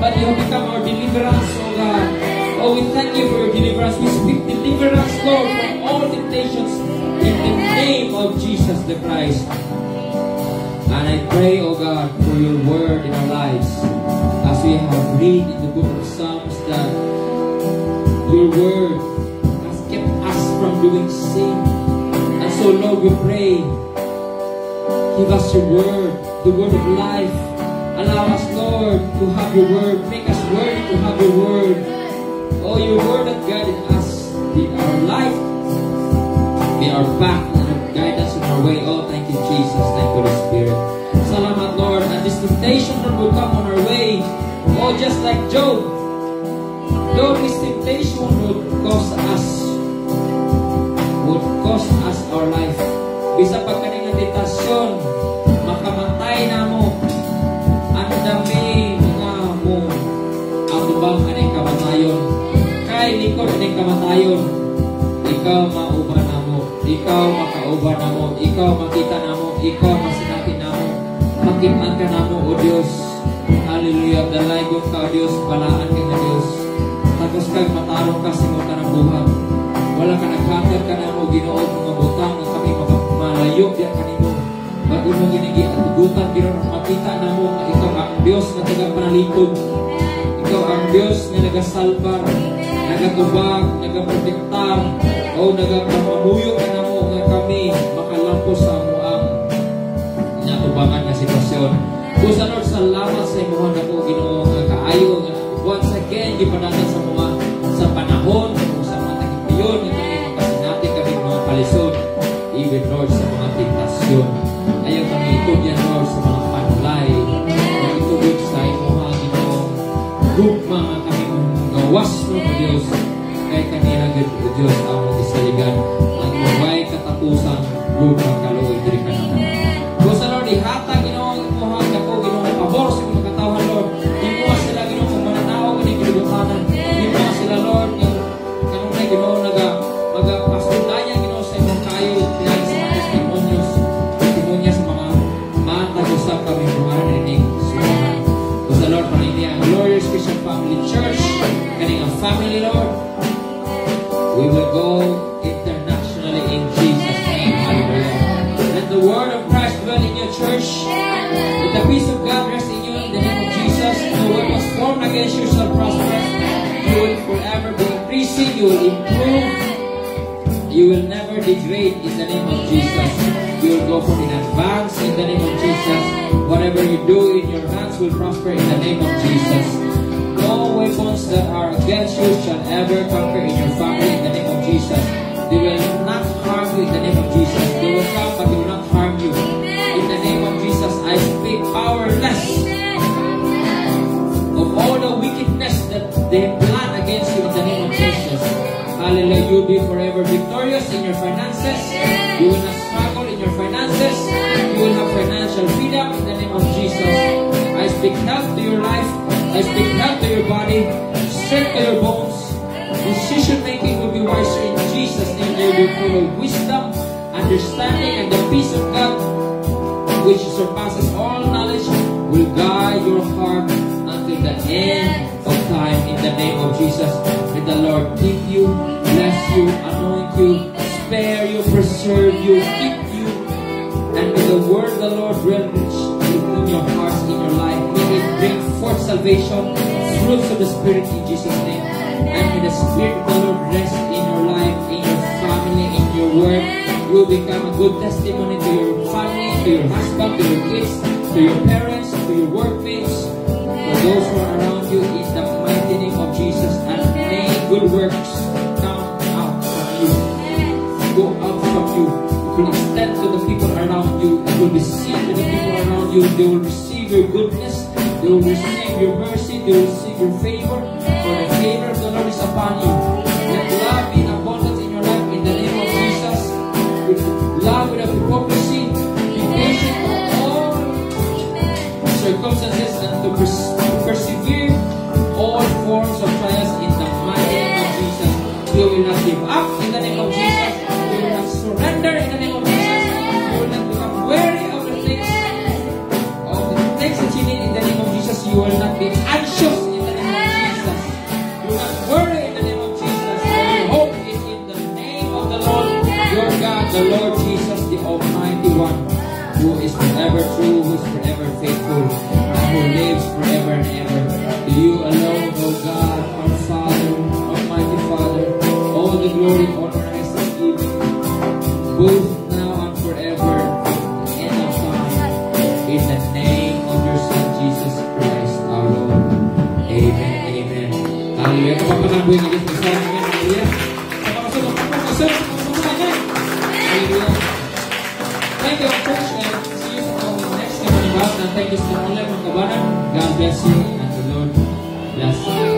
but you have become our deliverance, oh God. Oh, we thank you for your deliverance. We speak deliverance, Lord, from all temptations in the name of Jesus the Christ. And I pray, oh God, for your word in our lives, as we have read in the book of Psalms that your word has kept us from doing sin. And so, Lord, we pray, give us your word, the word of life. Allow us, Lord, to have your word. Make us worthy to have your word. Oh, your word that guided us, be our life, be our path, and guide us in our way. Oh, thank you, Jesus. Thank you, Holy Spirit. Salamat, Lord. And this temptation, Lord, will come on our way. Oh, just like Job. Lord, this temptation would cost us our life. Bisa pagkaning ng tentasyon, makamatay na mo. Ang dami nga mo ang ubang anong kamatayon. Kay likod anong kamatayon, ikaw mauban na ikaw makauban na mo, ikaw makita na mo, ikaw masinatin na mo, makitaan ka na mo, O Diyos. Hallelujah. Dalay ko ka, O Diyos, balaan ka na Diyos. Tapos kag matarong ka sa mga kanang buhat. Wala ka naghatag ka na mo, Ginoo, mga butang na kami malayo diya kanimo. Bago mo ginigi at tugutan, Ginoo, makita na mo na ikaw ang Diyos na tagapanalikod. Ikaw ang Diyos na nagasalbar, nagatubag, nagaprotektar, o nagapamamuyo ka na mo nga kami makalampos sa mo ang natubangan na sitwasyon. Kusa Lord, salamat sa imuha na po, Ginoo, nga kaayo nga once again gipadatan sa mga sa panahon kung sa mga tagipiyon nga kami makasinati kami mga palisod, even Lord sa mga tentasyon. Ayaw kami itog yan Lord sa mga panulay na itugod sa imuha, Ginoo. Gugma nga kami mong gawas mo, O Diyos, kay kanila gud, O Diyos, ang isaligan ang mabay katapusan Lord ang kaluoy diri ka naman. Kusa Lord, ihatag Ginoo ang imuha ako, Ginoo, pabor sa mga katawan Lord. Imuha sila Ginoo kung mananaw ni kalibutan. Imuha sila Lord kanong na Ginoo magapasundaya Ginoo sa imong kayo pinag sa mga testimonya sa mga matag-usap kami mga rinig sumahan. Kusa Lord, panini ang Glorious Christian Family Church, kaning ang family Lord, we will go internationally in Jesus' name. Hallelujah. Let the word of Christ dwell in your church. Let the peace of God rest in you in the name of Jesus. No weapon formed against you shall prosper. You will forever be increasing. You will improve. You will never degrade in the name of Jesus. You will go for in advance in the name of Jesus. Whatever you do in your hands will prosper in the name of Jesus. No weapons that are against you shall ever conquer in your family in the name of Jesus. They will not harm you in the name of Jesus. They will come but they will not harm you. In the name of Jesus, I speak powerless of all the wickedness that they plan against you in the name of Jesus. Hallelujah. You will be forever victorious in your finances. You will not struggle in your finances. You will have financial freedom in the name of Jesus. I speak health to your life. I speak health to your body, strength to your bones. Decision making will be wiser in Jesus' name. They will be full of wisdom, understanding, and the peace of God, which surpasses all knowledge, will guide your heart until the end of time. In the name of Jesus, may the Lord keep you, bless you, anoint you, spare you, preserve you, keep you, and may the word of the Lord dwell rich in your hearts, in your life. May it bring forth salvation, fruits of the Spirit in Jesus' name. And may the Spirit of the Lord rest in your life, in your family, in your work. You will become a good testimony to your family, to your husband, to your kids, to your parents, to your workmates, for those who are around you, in the mighty name of Jesus. And may good works come out from you, go out from you. It will extend to the people around you. It will be seen to the people around you. They will receive your goodness. They will receive your mercy. They will receive your favor. For the favor of the Lord is upon you. Let love be in abundance in your life in the name of Jesus. With love without hypocrisy. Be patient in all circumstances and to persevere all forms of trials in the mighty name of Jesus. You will not give up in the name of Jesus. You will not surrender in the name of Jesus. You will not become weary of the things that you need in the name of Jesus. You will not be anxious in the name of Jesus. You will not worry in the name of Jesus. Your hope is in the name of the Lord, your God, the Lord Jesus, the Almighty One, who is forever true, who is forever faithful, and who lives forever and ever. To you alone, O God, our Father, Almighty Father, all the glory, honor, and thanksgiving, both now and forever, end of time, in the name of your Son, Jesus Christ, our Lord. Amen. Amen. Hallelujah. Kapapanabuhin niyo dito sa amin. Hallelujah. Kapapasok. Hallelujah. Thank you, Coach, and see you on the next time. And thank you so much, mga kabanan. God bless you, and the Lord bless you.